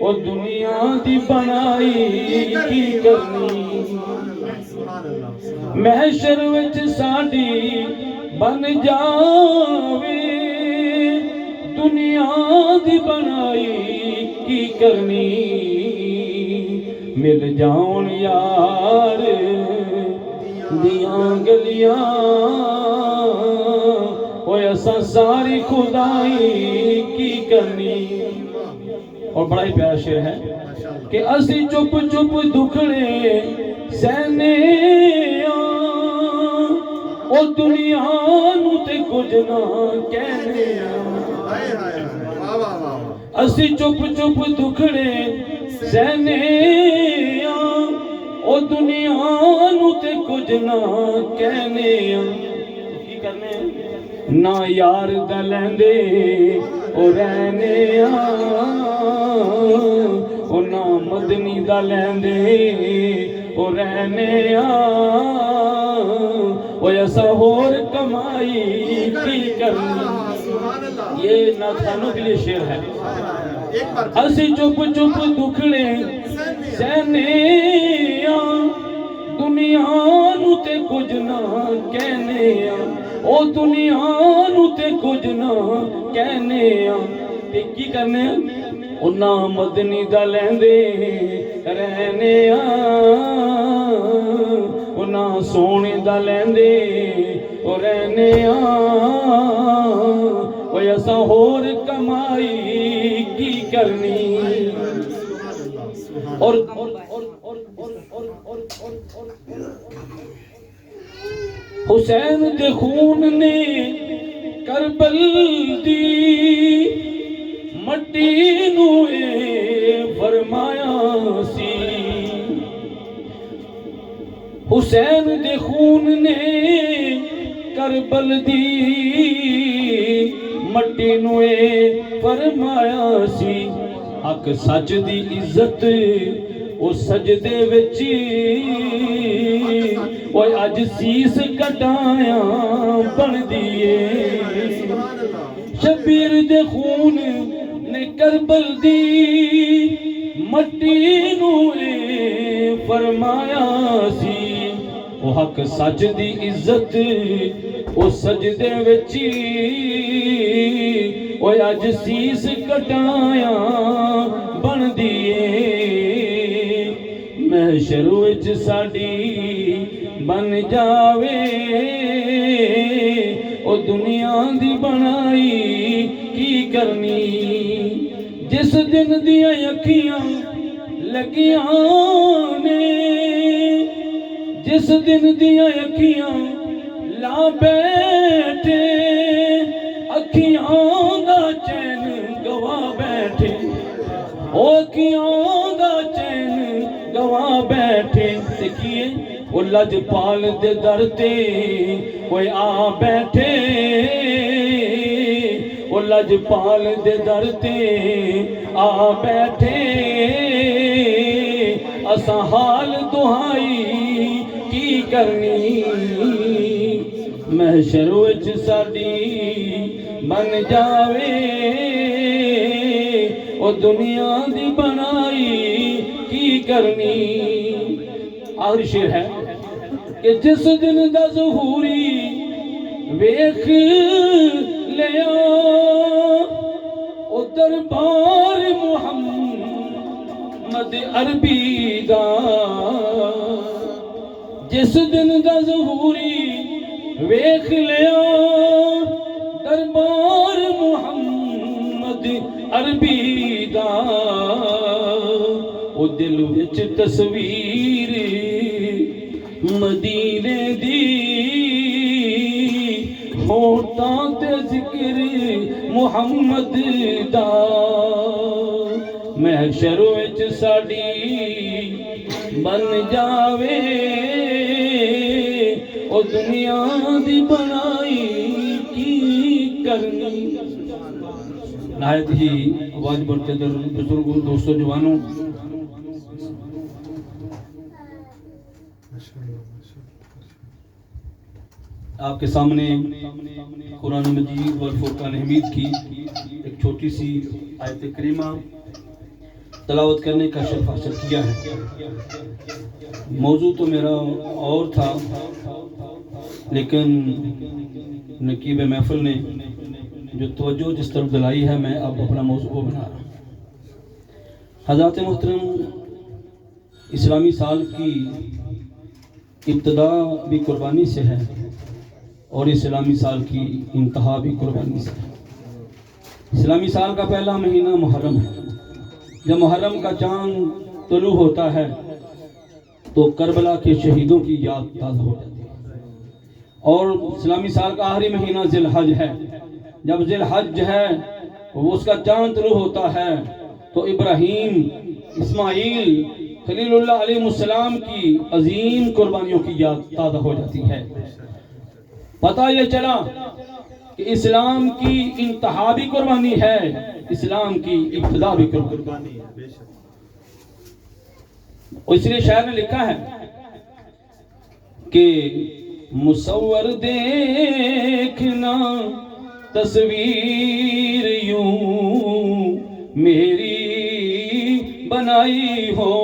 او دنیا دی بنائی کی کرنی محشر وچ ساڈی بن جاوے دنیا دی بنائی کی کرنی مل جاؤن یار دیاں گلیاں اوے اساں ساری خدائی کی کرنی. اور بڑا ہی پیارا شعر ہے کہ اسی چپ چپ دکھڑے سہنے او دنیا نو تے کچھ نہ کہنے اسی چپ چپ دکھڑے سہنے او دنیا نو تے کچھ نہ کہنے کی کرنے نہ یار دا لیندے او رہنے او نہ مدنی دا لیندے او رہنے او ایسا ہور کمائی کی کرنی. یہ ناتھانوں کے لیے شعر ہے. اسی چپ چپ دکھڑے سہنے دنیا نو تے کچھ نہ کہنے او دنیا نو تے کچھ نہ کہنے تے کی کرنے او نہ مدنی دا لیندے رہنے او نہ سونے دا لیندے او رہنے او ایسا ہور کمائی کی کرنی. اور حسین دے خون نے کربل دی مٹی نو فرمایا سی حسین دے خون نے کربل دی مٹی نو فرمایا سی حق سچ دی عزت او سجدے وچ او اج سیس کٹایا بن دیے شبیر دے خون نے کربل دی مٹی نو فرمایا سی او حق سچ دی عزت او سجدے وچ او اج سیس کٹایا بن دیے محشر وچ ساڈی بن جاوے او دنیا دی بنائی کی کرنی جس دن دیاں اکھیاں لگیاں نے جس دن دیاں اکھیاں لا بیٹھے اکھیاں دا چین گوا بیٹھے او اکھیاں دا چین گوا بیٹھے دیکھیے وہ لجپال دے در تے کوئی آ بیٹھے وہ لجپال دے در تے آ بیٹھے اساں حال دہائی کی کرنی محشر وچ ساڈی بن جاوے او دنیا دی بنائی کی کرنی. آخری شعر ہے کہ جس دن دا ظہوری ویکھ لیا او دربار محمد عربی دا جس دن دا ظہوری ویکھ لیا دربار محمد عربی دا او دل وچ تصویر مدینے دی ہوتاں تے ذکر محمد دا محشر وچ ساڈی بن جاوے او دنیا دی بنائی کی کرنی. نہایت ہی آواز بڑھتے در بزرگوں دوستوں جوانوں آپ کے سامنے قرآن مجید والفرقان حمید کی ایک چھوٹی سی آیت کریمہ تلاوت کرنے کا شرف حاصل کیا ہے۔ موضوع تو میرا اور تھا، لیکن نقیب محفل نے جو توجہ جس طرف دلائی ہے، میں اب اپنا موضوع کو بنا رہا ہوں۔ حضرات محترم، اسلامی سال کی ابتدا بھی قربانی سے ہے اور اسلامی سال کی انتہا بھی قربانی سے ہے۔ اسلامی سال کا پہلا مہینہ محرم ہے۔ جب محرم کا چاند طلوع ہوتا ہے تو کربلا کے شہیدوں کی یاد تازہ ہو جاتی ہے، اور اسلامی سال کا آخری مہینہ ذی الحج ہے۔ جب ذی الحج ہے وہ اس کا چاند طلوع ہوتا ہے تو ابراہیم، اسماعیل، خلیل اللہ علیہ السلام کی عظیم قربانیوں کی یاد تازہ ہو جاتی ہے۔ پتہ یہ چلا کہ اسلام کی انتہا بھی قربانی ہے، اسلام کی ابتدا بھی قربانی ہے۔ اور اس لیے شاعر نے لکھا ہے کہ مصور دیکھنا تصویر یوں میری بنائی ہو،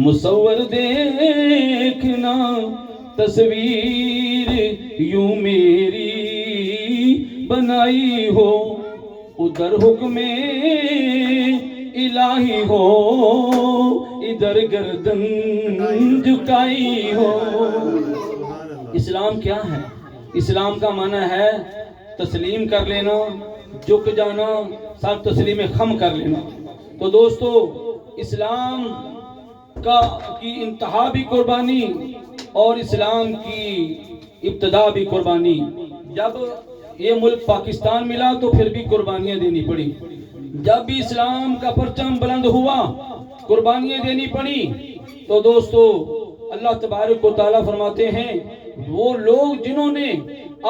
مصور دیکھنا تصویر یوں میری بنائی ہو، ادھر حکم الہی ہو ادھر گردن جھکائی ہو۔ اسلام کیا ہے؟ اسلام کا معنی ہے تسلیم کر لینا، جھک جانا، سب تسلیم خم کر لینا۔ تو دوستو، اسلام کی انتہا بھی قربانی اور اسلام کی ابتدا بھی قربانی۔ جب یہ ملک پاکستان ملا تو پھر بھی قربانیاں دینی پڑی۔ جب بھی اسلام کا پرچم بلند ہوا قربانیاں دینی پڑی۔ تو دوستو، اللہ تبارک و تعالیٰ فرماتے ہیں وہ لوگ جنہوں نے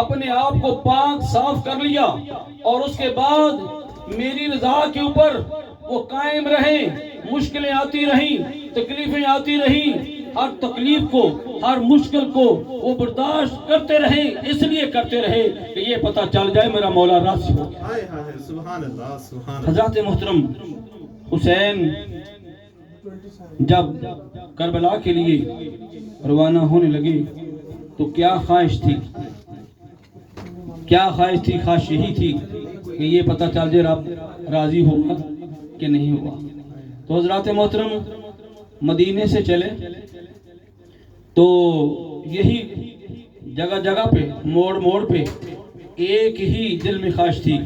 اپنے آپ کو پاک صاف کر لیا اور اس کے بعد میری رضا کے اوپر وہ قائم رہے، مشکلیں آتی رہیں، تکلیفیں آتی رہیں، ہر تکلیف کو، ہر مشکل کو وہ برداشت کرتے رہے، اس لیے کرتے رہے کہ یہ پتہ چل جائے میرا مولا راضی ہو گیا۔ حضرات محترم، حسین جب کربلا کے لیے روانہ ہونے لگے تو کیا خواہش تھی؟ کیا خواہش تھی؟ خواہش یہی تھی کہ یہ پتہ چل جائے رب راضی ہوگا کہ نہیں ہوا۔ تو حضرات محترم مدینے سے چلے تو یہی جگہ جگہ پہ، موڑ موڑ پہ ایک ہی دل میں خواہش تھی۔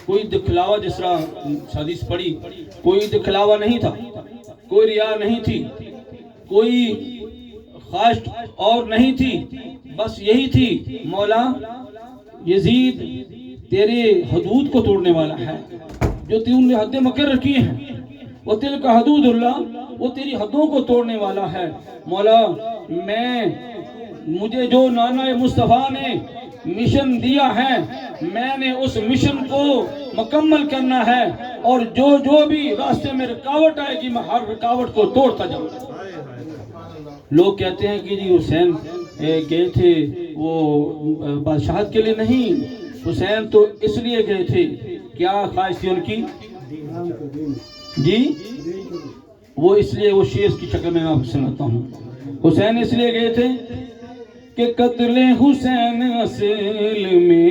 کوئی دکھلاوا، جس طرح حدیث پڑھی، کوئی دکھلاوا نہیں تھا، کوئی ریا نہیں تھی، کوئی خواہش اور نہیں تھی، بس یہی تھی، مولا یزید تیرے حدود کو توڑنے والا ہے، جو تم نے حد مقرر کی ہیں، وہ تل کا حدود اللہ، وہ تیری حدوں کو توڑنے والا ہے۔ مولا مجھے جو نانا مصطفیٰ نے مشن دیا ہے، میں نے اس مشن کو مکمل کرنا ہے، اور جو بھی راستے میں رکاوٹ آئے گی میں ہر رکاوٹ کو توڑتا جاؤں گا۔ لوگ کہتے ہیں کہ جی حسین گئے تھے وہ بادشاہت کے لیے، نہیں، حسین تو اس لیے گئے تھے، کیا خواہش تھی ان کی؟ جی وہ اس لیے، وہ شعر کی شکل میں آپ کو سناتا ہوں۔ حسین اس لیے گئے تھے کہ قتل حسین اصل میں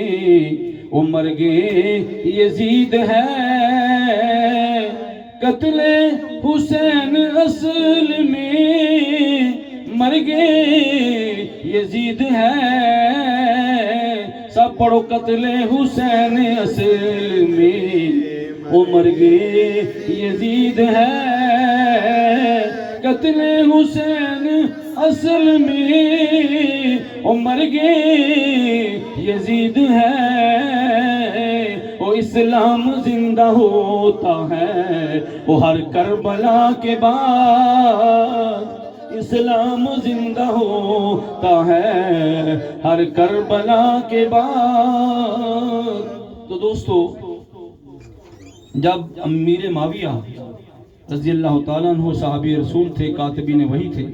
وہ مرگ یزید ہے، قتل حسین اصل میں مرگ یزید ہے، سب پڑھو قتل حسین اصل میں وہ مرگ یزید ہے، قتل حسین اصل میں وہ مرگ یزید ہے، وہ اسلام زندہ ہوتا ہے وہ ہر کربلا کے بعد، اسلام زندہ ہوتا ہے ہر کربلا کے بعد۔ تو دوستو، جب امیر معاویہ رضی اللہ تعالیٰ عنہ صحابی رسول تھے، کاتبین وحی تھے،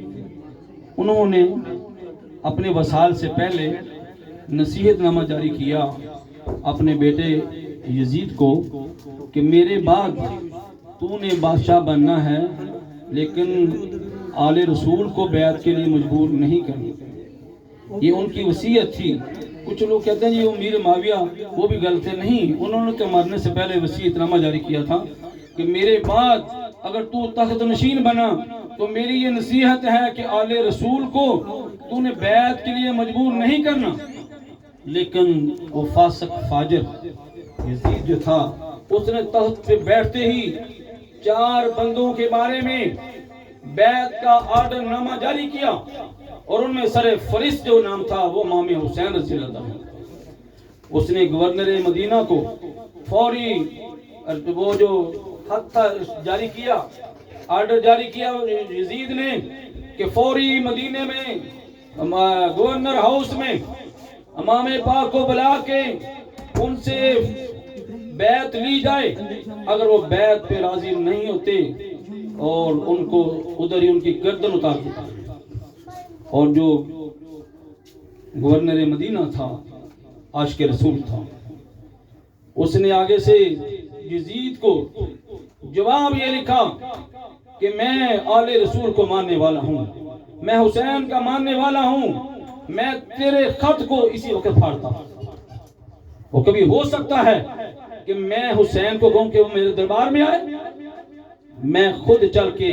انہوں نے اپنے وصال سے پہلے نصیحت نامہ جاری کیا اپنے بیٹے یزید کو کہ میرے بعد تو نے بادشاہ بننا ہے لیکن آل رسول کو بیعت کے لیے مجبور نہیں کرنا. یہ ان کی وصیت تھی. کچھ لوگ کہتے ہیں یہ امیر معاویہ وہ بھی غلط ہے. نہیں، انہوں نے تو مرنے سے پہلے وصیت نامہ جاری کیا تھا کہ میرے بعد اگر تو تخت نشین بنا تو میری یہ نصیحت ہے کہ آل رسول کو تو نے بیعت کے لیے مجبور نہیں کرنا. لیکن وہ فاسق فاجر یزید جو تھا اس نے تخت پہ بیٹھتے ہی 4 بندوں کے بارے میں بیعت کا آرڈر نامہ جاری کیا اور ان میں سر فہرست جو نام تھا وہ امام حسین رضی اللہ عنہ. اس نے گورنر مدینہ کو فوری وہ جو خط تھا جاری کیا، آرڈر جاری کیا یزید نے کہ فوری مدینے میں گورنر ہاؤس میں امام پاک کو بلا کے ان سے بیعت لی جائے. اگر وہ بیعت پہ راضی نہیں ہوتے اور ان کو ادھر ہی ان کی گردن اتار دیتا. اور جو گورنر مدینہ تھا عاشق رسول تھا، اس نے آگے سے یزید کو جواب یہ لکھا کہ میں آل رسول کو ماننے والا ہوں، میں حسین کا ماننے والا ہوں، میں تیرے خط کو اسی وقت پھاڑتا ہوں. وہ کبھی ہو سکتا ہے کہ میں حسین کو کہوں کہ وہ میرے دربار میں آئے، میں خود چل کے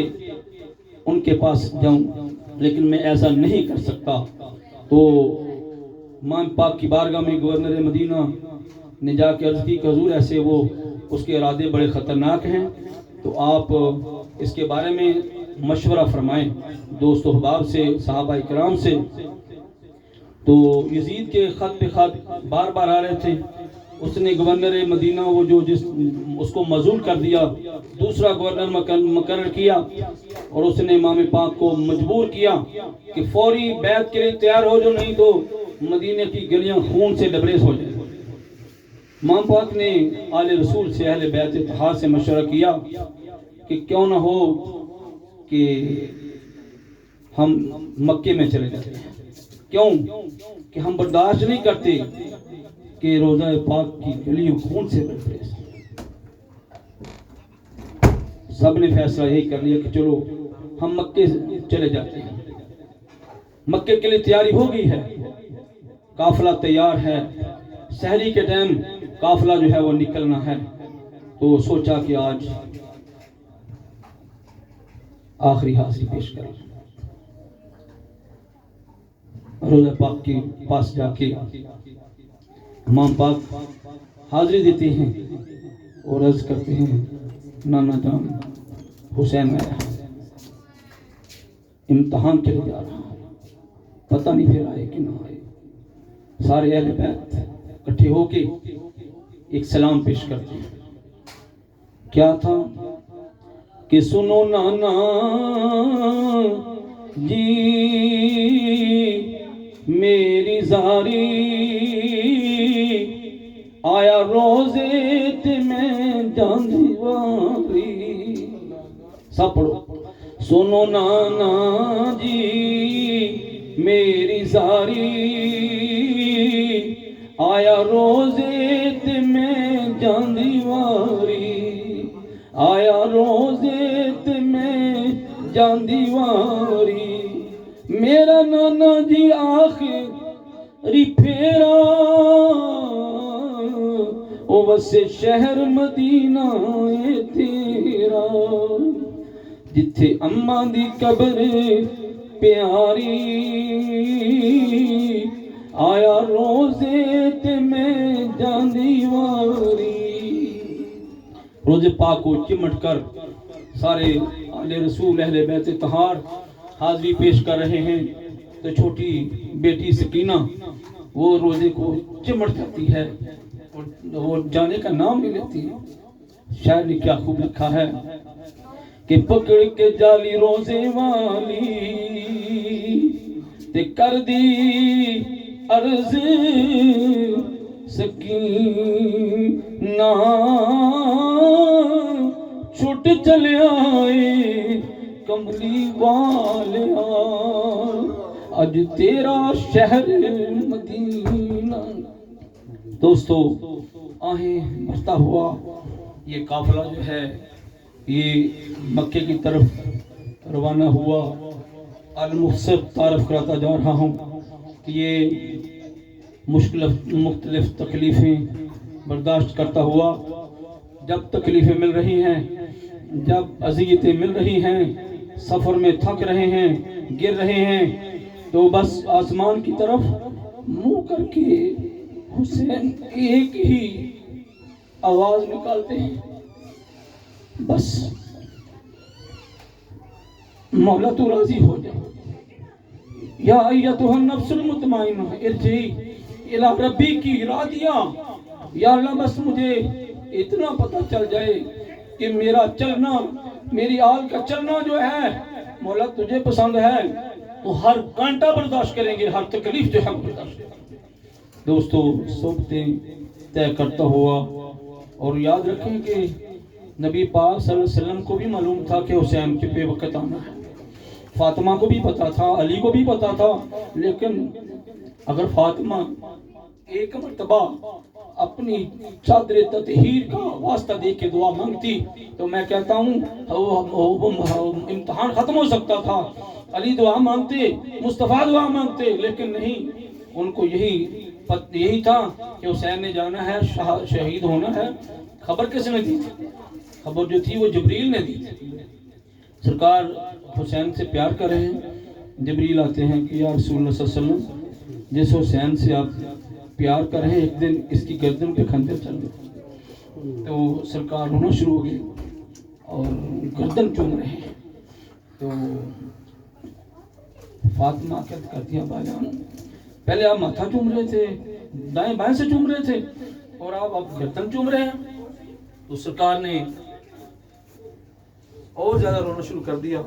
ان کے پاس جاؤں، لیکن میں ایسا نہیں کر سکتا. تو امام پاک کی بارگاہ میں گورنر مدینہ نے جا کے عرض کی کہ حضور ایسے وہ اس کے ارادے بڑے خطرناک ہیں، تو آپ اس کے بارے میں مشورہ فرمائیں دوست و احباب سے، صحابہ کرام سے. تو یزید کے خط پہ خط بار بار آ رہے تھے. اس نے گورنر مدینہ وہ جو اس کو معزول کر دیا، دوسرا گورنر مقرر کیا اور اس نے امام پاک کو مجبور کیا کہ فوری بیعت کے لیے تیار ہو، جو نہیں تو مدینے کی گلیاں خون سے لبریز ہو جائیں. امام پاک نے آل رسول سے، اہل بیعت اتحاد سے مشورہ کیا کہ کیوں نہ ہو کہ ہم مکے میں چلے جاتے ہیں. کیوں کہ ہم برداشت نہیں کرتے کہ روضہ پاک کی گلیوں خون سے لبریز. سب نے فیصلہ یہی کر لیا کہ چلو ہم مکے سے چلے جاتے ہیں. مکے کے لیے تیاری ہو گئی ہے، قافلہ تیار ہے، سحری کے ٹائم قافلہ جو ہے وہ نکلنا ہے. تو سوچا کہ آج آخری حاضری پیش کریں. روضہ پاک کے پاس جا کے امام پاک حاضری دیتے ہیں اور عرض کرتے ہیں نانا جان حسین آیا امتحان کے لیے جا رہا، پتہ نہیں پھر آئے کہ نہ آئے. سارے اہل بیت اکٹھے ہو کے ایک سلام پیش کرتے ہیں. کیا تھا کہ سنو نانا جی میری زاری آیا روزے تے میں جاندی واری. سب پڑھو. سنو نانا جی میری زاری آیا روزے تے میں جاندی واری، آیا روزے تے میں جاندی واری. میرا نانا جی آخری پھیرا او وسے شہر مدینہ اے تیرا، جتھے اماں دی قبر پیاری آیا روزے تے میں جاندی واری. روزے پاک کو چمٹ کر سارے آل رسول اہل بیت طہار حاضری پیش کر رہے ہیں. تو چھوٹی بیٹی سکینہ وہ روزے کو چمٹ جاتی ہے اور وہ جانے کا نام نہیں لیتی. شاعر نے کیا خوب لکھا ہے کہ پکڑ کے جالی روزے والی تے کر دی عرض سکینہ چھٹ چلے آئے کملی والیا اج تیرا شہر مدینہ. دوستو آہیں بڑھتا ہوا یہ قافلہ جو ہے یہ مکے کی طرف روانہ ہوا. المختصر تعارف کراتا جا رہا ہوں کہ یہ مختلف تکلیفیں برداشت کرتا ہوا. جب تکلیفیں مل رہی ہیں، جب اذیتیں مل رہی ہیں، سفر میں تھک رہے ہیں، گر رہے ہیں، تو بس آسمان کی طرف منہ کر کے حسین ایک ہی آواز نکالتے ہیں، بس مولا تو راضی ہو جائے. یا ایتھا النفس المطمئنہ ارجعی الی ربی کی راضیہ. یا اللہ بس مجھے اتنا پتہ چل جائے کہ میرا چلنا، میری آل کا چلنا جو ہے مولا تجھے پسند ہے، تو ہر گھنٹہ برداشت کریں گے، ہر تکلیف جو ہے برداشت کریں گے. دوستو صحبتیں طے کرتا ہوا. اور یاد رکھیں کہ نبی پاک صلی اللہ علیہ وسلم کو بھی معلوم تھا کہ حسین کے پہ وقت آنا ہے، فاطمہ کو بھی پتا تھا، علی کو بھی پتا تھا. لیکن اگر فاطمہ ایک مرتبہ اپنی چادر تطہیر کا واسطہ دے کے دعا مانگتی تو میں کہتا ہوں امتحان ختم ہو سکتا تھا. علی دعا مانگتے، مصطفیٰ دعا مانگتے، لیکن نہیں، ان کو یہی تھا کہ حسین نے جانا ہے، شہید ہونا ہے. خبر کس نے دی تھی؟ خبر جو تھی وہ جبریل نے دی تھی. سرکار حسین سے پیار کر رہے ہیں، جبریل آتے ہیں کہ یا رسول اللہ صلی اللہ علیہ وسلم جس حسین سے آپ پیار کر رہے ہیں ایک دن اس کی گردن پہ خنجر چل گئے. تو سرکار رونا شروع ہو گئے اور گردن چوم رہے ہیں. تو فاطمہ کہت کرتی ہیں بھائی جان پہلے آپ ماتھا چوم رہے تھے، دائیں بائیں سے چوم رہے تھے، اور آپ گردن چوم رہے ہیں. تو سرکار نے اور زیادہ رونا شروع کر دیا.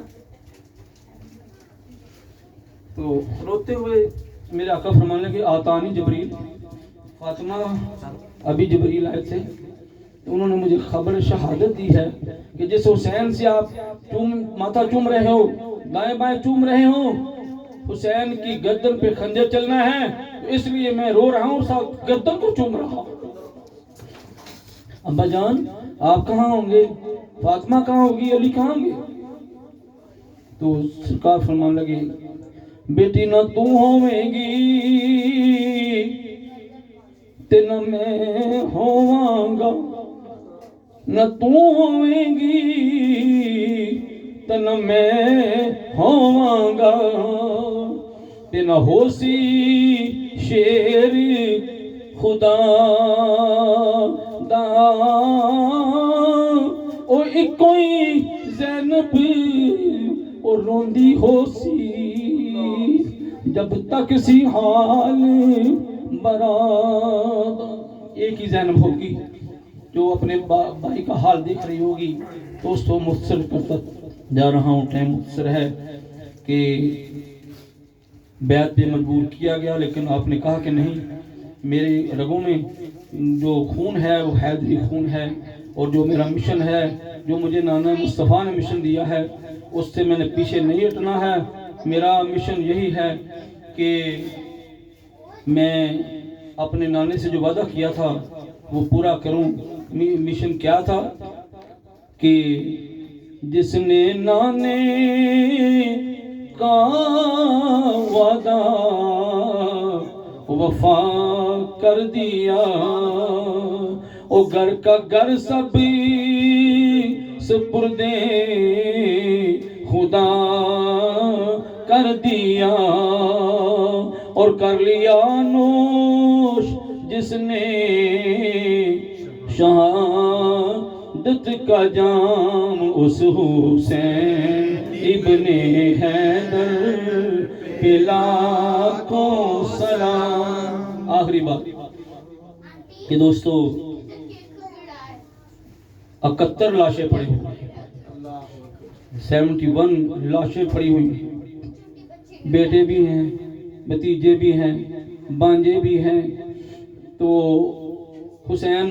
تو روتے ہوئے میرے آقا فرمانے لگے آتانی جبریل. فاطمہ ابھی جبریل آئے تھے، انہوں نے مجھے خبر شہادت دی ہے کہ جس حسین سے آپ ماتھا چوم رہے ہو، دائیں بائیں چوم رہے ہو، حسین کی گردن پہ خنجر چلنا ہے، اس لیے میں رو رہا ہوں، ساتھ گردن کو چوم رہا ہوں. ابا جان آپ کہاں ہوں گے؟ فاطمہ کہاں ہوگی؟ علی کہاں ہوں گے؟ تو سرکار فرمان لگے بیٹی نہ تو ہویں گی تے نہ میں ہوواں گا، نہ تو ہویں گی تے نہ میں ہوواں گا، تے نہ ہو سی شیر خدا دا او اکوئی زینب او روندی ہو سی جب تک سی حال برات. ایک ہی زینب ہوگی جو اپنے بھائی کا حال دیکھ رہی ہوگی. دوستو مختصر کرتا جا رہا ہوں، ٹائم مختصر ہے کہ بیعت پہ مجبور کیا گیا، لیکن آپ نے کہا کہ نہیں، میرے رگوں میں جو خون ہے وہ حیدری خون ہے، اور جو میرا مشن ہے، جو مجھے نانا مصطفیٰ نے مشن دیا ہے، اس سے میں نے پیچھے نہیں ہٹنا ہے. میرا مشن یہی ہے کہ میں اپنے نانے سے جو وعدہ کیا تھا وہ پورا کروں. مشن کیا تھا کہ جس نے نانے کا وعدہ وفا کر دیا، او گھر کا گھر سب سپردے خدا کر دیا، اور کر لیا نوش جس نے شہادت کا جام اس حسین ابن حیدر پہ لاکھوں سلام. آخری بات کہ دوستو 71 لاشیں پڑی ہوئی، 71 لاشیں پڑی ہوئی ہیں. بیٹے بھی ہیں، بھتیجے بھی ہیں، بانجے بھی ہیں. تو حسین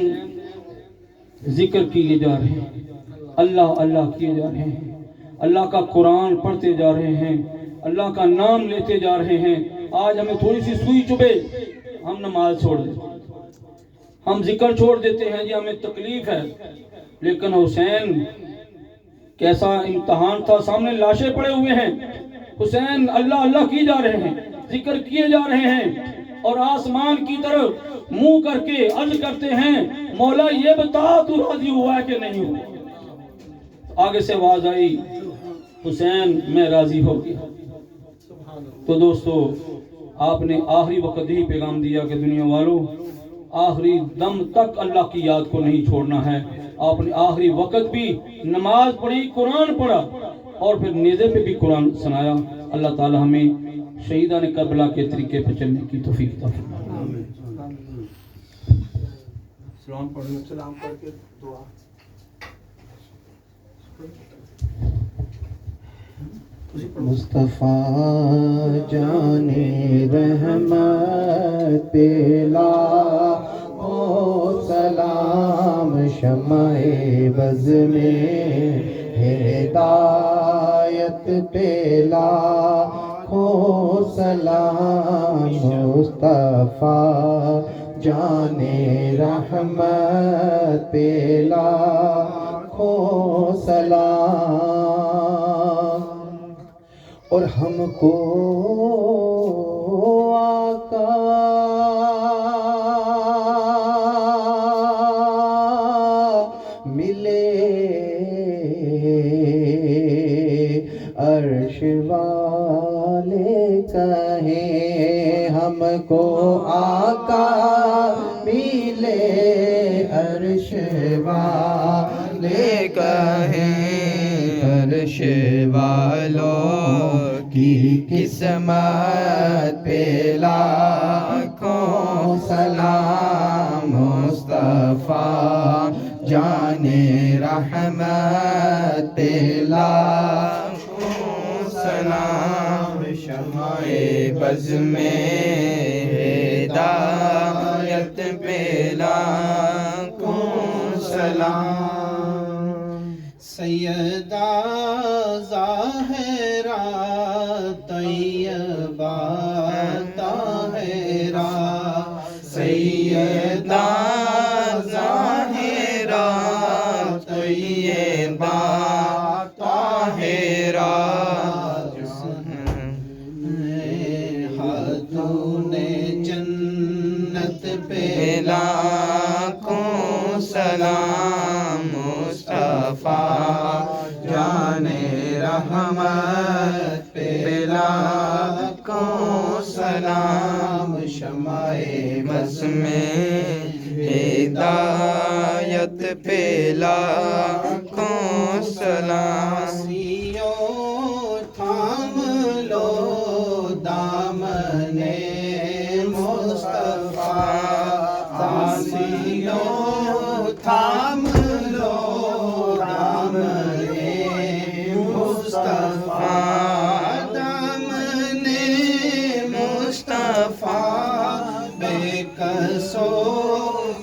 ذکر کیے جا رہے ہیں، اللہ اللہ کیے جا رہے ہیں، اللہ کا قرآن پڑھتے جا رہے ہیں، اللہ کا نام لیتے جا رہے ہیں. آج ہمیں تھوڑی سی سوئی چبھے ہم نماز چھوڑ دیتے ہیں، ہم ذکر چھوڑ دیتے ہیں، جی ہمیں تکلیف ہے. لیکن حسین کیسا امتحان تھا، سامنے لاشیں پڑے ہوئے ہیں، حسین اللہ اللہ کی جا رہے ہیں، ذکر کیے جا رہے ہیں، اور آسمان کی طرف منہ کر کے عرض کرتے ہیں مولا یہ بتا تو راضی ہوا ہے کہ نہیں ہوا؟ آگے سے آواز آئی حسین میں راضی ہو گیا۔ تو دوستو آپ نے آخری وقت ہی پیغام دیا کہ دنیا والوں آخری دم تک اللہ کی یاد کو نہیں چھوڑنا ہے۔ آپ نے آخری وقت بھی نماز پڑھی، قرآن پڑھا، اور پھر نیزے پہ بھی قرآن سنایا۔ اللہ تعالی ہمیں شہیدان کربلا کے طریقے پہ چلنے کی توفیق عطا فرمائے۔ سلام پڑھ کے دعا۔ مصطفیٰ جان رحمت پلا او سلام شمع بز میں ہدایت پلا او سلام مصطفیٰ جان رحمت پلا او سلام، اور ہم کو آقا ملے عرش والے کہیں، ہم کو آقا ملے عرش والے کہیں، عرش والوں کی قسمت پہ لاکھوں سلام، مصطفیٰ جان رحمت پہ لاکھوں سلام، شمع بز میں ہدایت پہ لاکھوں سلام، سیدہ ظاہرہ طیبہ طاہرہ، سیدہ ظاہرہ طیبہ طاہرہ، خاتون جنت پہ لاکھوں سلام، مصطفیٰ جان رحمت پہ لاکھوں سلام، شمع بز میں ہدایت پہ لاکھوں سلام، سیوں تھام لو دامن مصطفیٰ، سیوں تھام لو دامن مصطفیٰ، دامن مصطفیٰ بے کسو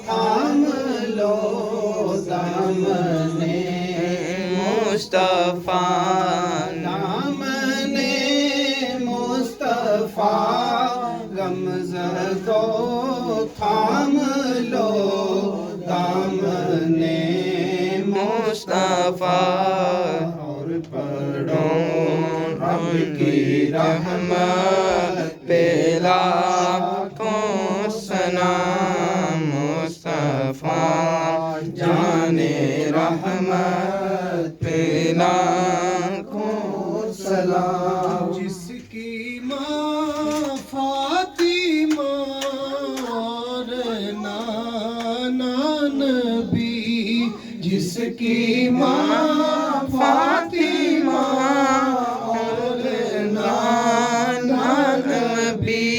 تھام لو دامن مصطفیٰ، دامن مصطفیٰ، غمزدو تھام لو دامن مصطفیٰ، اور پڑھو رب کی رحمت پہ لاکھوں سلام، مصطفیٰ جان رحمت پہ لاکھوں سلام، جس کی ماں فاطمہ اور نانا نبی، جس کی ماں فاطمہ اور نانا نبی،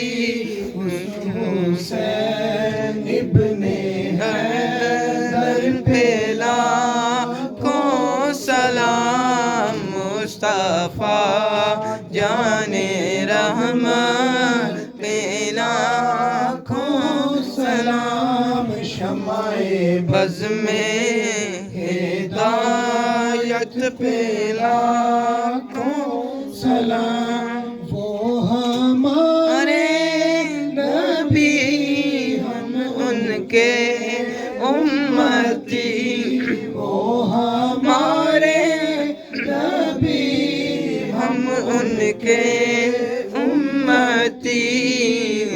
حسین ابن حیدر پہ لاکھوں سلام، مصطفیٰ جان رحمت پہ لاکھوں سلام، شمع بز میں ہدایت پہ لاکھوں سلام، وہ ہمارے نبی ہم ان کے امتی، وہ ہمارے حبیب ہم ان کے امتی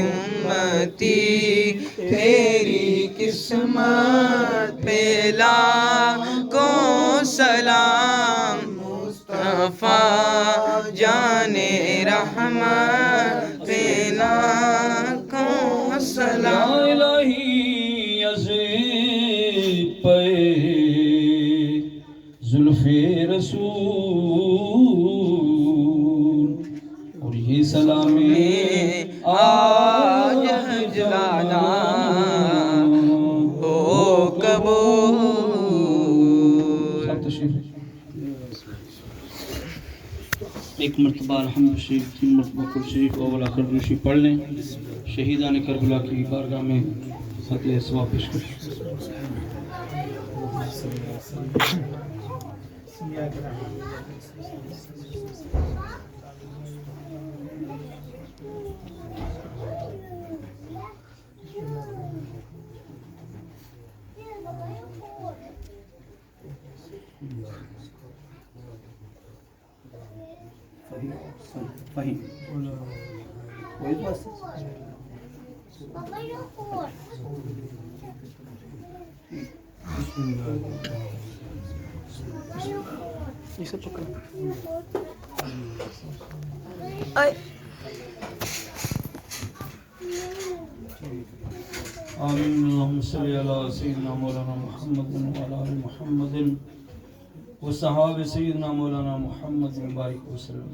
امتی تیری قسمت پہ لاکھوں سلام مصطفیٰ جان رحمت پہ لاکھوں سلام الہی عزیز پہ زلف رسول اور یہ سلامی آج جلانا ہو قبول. سب تشریف ایک مرتبہ الحمد شریف 3 مرتبہ کل شریف اول آخر درود شریف پڑھ لیں. شہیدان کربلا کی بارگاہ میں خط ثواب پیش کریں. آمین. اللهم صل على سيدنا مولانا محمد وعلى آل محمد وصحابہ سیدنا مولانا محمد مبارک وسلم.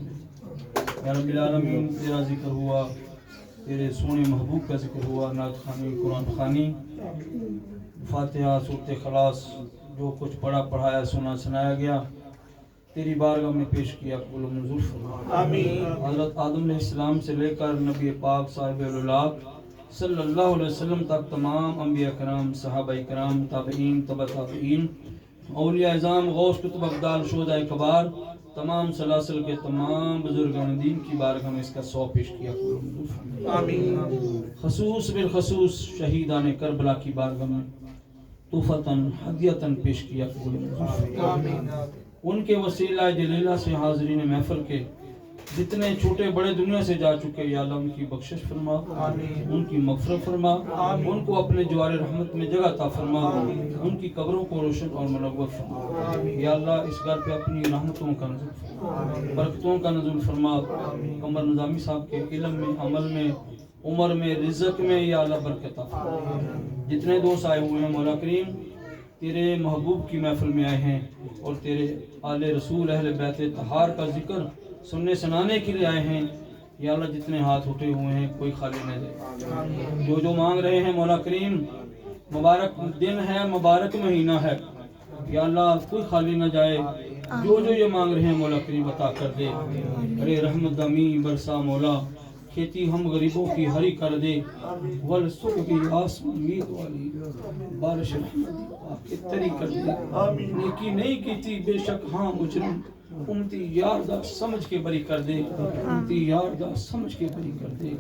یا رب العالمین تیرا ذکر ہوا، تیرے سونے محبوب کا ذکر ہوا، نعت خوانی، قرآن خوانی، فاتحہ، سورۃ اخلاص، جو کچھ پڑھا پڑھایا سنا سنایا گیا تیری بارگاہ میں پیش کیا، قبول و منظور فرما. آمین. حضرت آدم علیہ السلام سے لے کر نبی پاک صاحب الاولیاء صلی اللہ علیہ وسلم تک تمام انبیاء کرام، صحابہ کرام، تابعین، تبع تابعین، اولیاء اعظام، غوث قطب ابدال، شہداء کبار، تمام سلاسل کے تمام بزرگان دین کی بارگاہ میں اس کا 100 پیش کیا. آمین. خصوص بالخصوص شہیدان کربلا کی بارگاہ میں تحفتاً ہدیتاً پیش کیا. آمین. ان کے وسیلہ جلیلہ سے حاضرین محفل کے جتنے چھوٹے بڑے دنیا سے جا چکے یا اللہ ان کی بخشش فرما، ان کی مغفرت فرما، ان کو اپنے جوار رحمت میں جگہ عطا فرما، ان کی قبروں کو روشن اور منور فرما. یا اللہ اس گھر پہ اپنی رحمتوں کا نزول فرما، برکتوں کا نزول فرما. قمر نظامی صاحب کے علم میں، عمل میں، عمر میں، رزق میں یا اللہ برکت عطا فرما. جتنے دوست آئے ہوئے ہیں مولا کریم تیرے محبوب کی محفل میں آئے ہیں اور تیرے آل رسول اہل بیت طہار کا ذکر سننے سنانے کے لیے آئے ہیں. یا اللہ جتنے ہاتھ اٹھے ہوئے ہیں کوئی خالی نہ جائے. جو مانگ رہے ہیں مولا کریم، مبارک دن ہے، مبارک مہینہ ہے، یا اللہ کوئی خالی نہ جائے. جو یہ مانگ رہے ہیں مولا کریم عطا کر دے. ارے رحمت دمی برسا مولا، کھیتی ہم غریبوں کی ہری کر دے. والصبح آسمان امید والی بارش رحمت کی تری کر دے. نیکی نہیں کی تھی بے شک ہاں مجرم، امتی یار دا سمجھ کے بری کر دے. امتی یار دا سمجھ کے بری کر دے.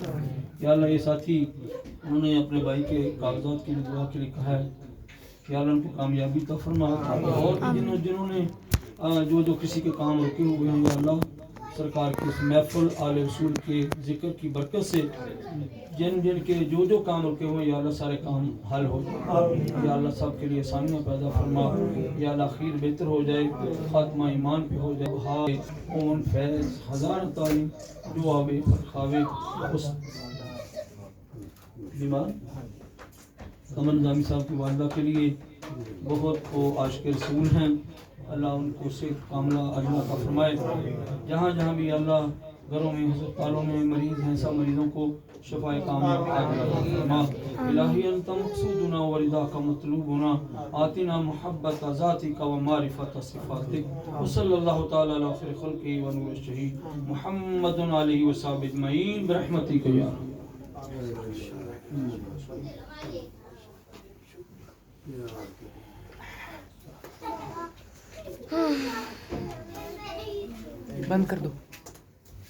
یا اللہ یہ ساتھی انہوں نے اپنے بھائی کے کاغذات کے لیے دعا کے لیے کہا ہے. یا اللہ ان کو کامیابی عطا فرما. اور جنہوں نے جو کسی کے کام رکے ہوئے ہیں یا اللہ سرکار کے اس محفل آل رسول کے ذکر کی برکت سے جن کے جو کام رکے ہوئے یا اللہ سارے کام حل ہو جائے. یا اللہ سب کے لیے آسانیاں پیدا فرما. یا اللہ خیر بہتر ہو جائے، خاتمہ ایمان پہ ہو جائے. بہار اون فیض ہزار تعلیم جو آوے خاوے اس بیمار قمر نظامی صاحب کی والدہ کے لیے بہت وہ عاشق رسول ہیں. اللہ ان کو صحت کاملہ اجلا کا فرمائے. جہاں جہاں بھی اللہ گھروں میں ہسپتالوں میں مریض ہیں سب مریضوں کو شفاء کاملہ عاجلہ عطا فرما. الہی انت مقصودنا ورضاک مطلوبنا، آتنا محبت ذاتک و معرفت صفاتک. وصلی اللہ تعالی علی خیر خلقہ و نور الشہید محمد علیہ وصحبہ اجمعین برحمتک یا بند کر دو.